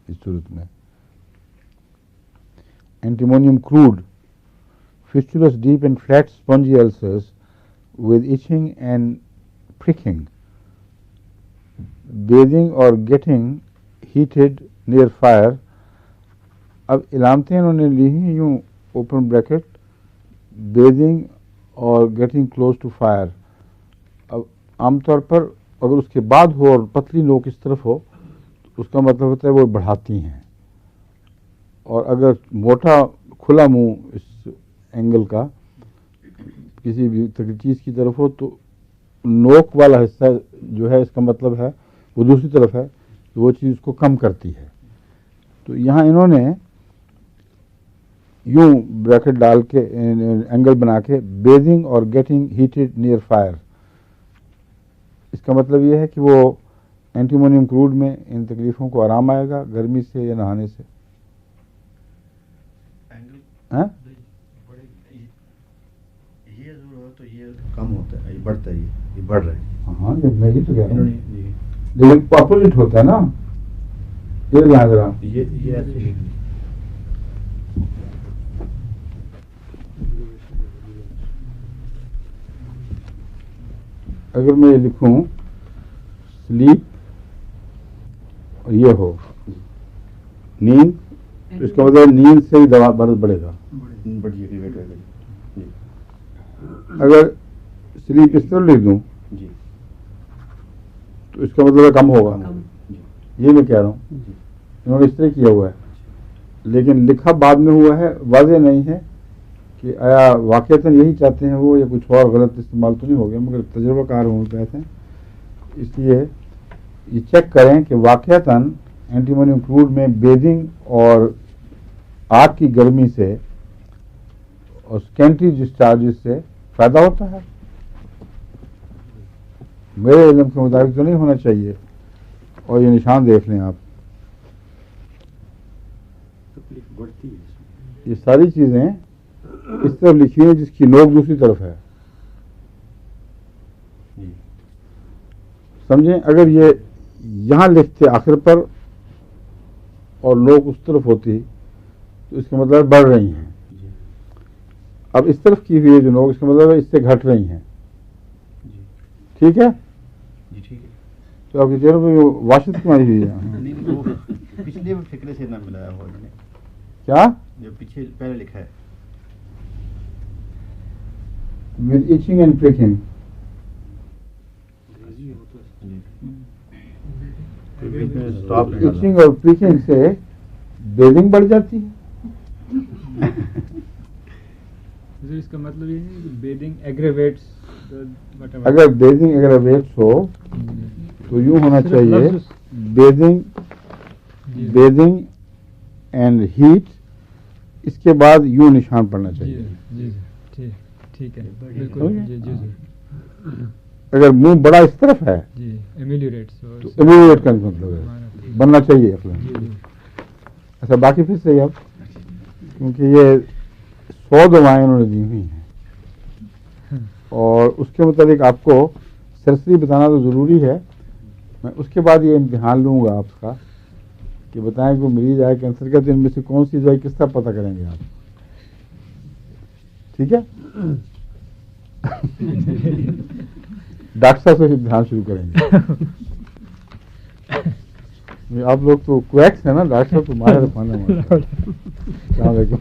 اس صورت میں. اینٹیمونیم crowd, fistulous deep and flat spongy ulcers with itching and pricking, bathing or getting heated near fire. اب علامتیں انہوں نے لی ہیں یوں اوپن بریکٹ, بیدنگ اور گیٹنگ کلوز ٹو فائر. اب عام طور پر اگر اس کے بعد ہو اور پتلی نوک اس طرف ہو تو اس کا مطلب ہوتا ہے وہ بڑھاتی ہیں, اور اگر موٹا کھلا منہ اس اینگل کا کسی بھی چیز کی طرف ہو تو نوک والا حصہ جو ہے اس کا مطلب ہے وہ دوسری طرف ہے, تو وہ چیز کو کم کرتی ہے. تو یہاں انہوں نے یوں بریکٹ ڈال کے اینگل بنا کے بیدنگ اور گیٹنگ ہیٹڈ نیئر فائر, اس کا مطلب یہ ہے کہ وہ اینٹیمونیم کروڈ میں ان تکلیفوں کو آرام آئے گا گرمی سے یا نہانے سے. تو یہ کم ہوتا ہے, یہ بڑھتا ہے, یہ بڑھ رہا ہے. ہاں میں یہ تو کہہ رہا ہوں, لیکن اپوزٹ ہوتا ہے نا. یہ ذرا یہ ایسے اگر میں یہ لکھوں سلیپ اور یہ ہو نیند, تو اس کا مطلب نیند سے ہی دوا برد بڑھے گا. اگر سلیپ اس طرح لکھ دوں تو اس کا مطلب کم ہوگا. یہ میں کہہ رہا ہوں, انہوں نے اس طرح کیا ہوا ہے, لیکن لکھا بعد میں ہوا ہے, واضح نہیں ہے کہ آیا واقعتاً یہی چاہتے ہیں وہ یا کچھ اور غلط استعمال تو نہیں ہو گیا, مگر تجربہ کار ہوں کہتے ہیں. اس لیے یہ چیک کریں کہ واقعتاً اینٹیمونیم کروڈ میں بیدنگ اور آگ کی گرمی سے اور سکینٹی ڈسچارجز سے فائدہ ہوتا ہے. میرے علم کے مطابق تو نہیں ہونا چاہیے. اور یہ نشان دیکھ لیں آپ, یہ ساری چیزیں اس طرف لکھی ہیں جس کی نوک دوسری طرف ہے. سمجھیں, اگر یہ یہاں لکھتے آخر پر اور لوگ اس طرف ہوتی تو اس کا مطلب بڑھ رہی ہیں. جی اب اس طرف کی ہوئی ہے جو لوگ، اس کا مطلب ہے اس سے گھٹ رہی ہیں. جی ٹھیک ہے؟ جی ٹھیک ہے. تو آپ کے چہرے پہ واشت کیوں آئی ہوئی ہے؟ نہیں وہ پچھلے فکرے سے نہ ملایا ہوا میں نے، کیا؟ جو پیچھے پہلے لکھا ہے. with itching and pricking. Itching اور pricking سے بیدنگ بڑھ جاتی ہے. اس کا مطلب یہ ہے کہ بیدنگ ایگریویٹس. اگر بیدنگ ایگریویٹس ہو تو یوں ہونا چاہیے بیدنگ اینڈ ہیٹ، اس کے بعد یوں نشان پڑنا چاہیے. جی جی ٹھیک ہے بالکل. جی جی جی اگر منہ بڑا اس طرف ہے جی ایمیلیوریٹس تو ایمیلیٹ کا مطلب ہے بننا چاہیے اصلا. اچھا باقی پھر سے اب کیونکہ یہ 100 دعائیں انہوں نے دی ہوئی ہیں اور اس کے متعلق آپ کو سرسری بتانا تو ضروری ہے. میں اس کے بعد یہ امتحان لوں گا آپ کا کہ بتائیں کہ مریض آئے کینسر کا تو ان میں سے کون سی دوائی کس طرح پتہ کریں گے آپ. ٹھیک ہے؟ ڈاکٹر صاحب سے امتحان شروع کریں گے. آپ لوگ تو کویکس ہیں نا ڈاکٹر صاحب، تو ماہر رکھوانا. السلام علیکم.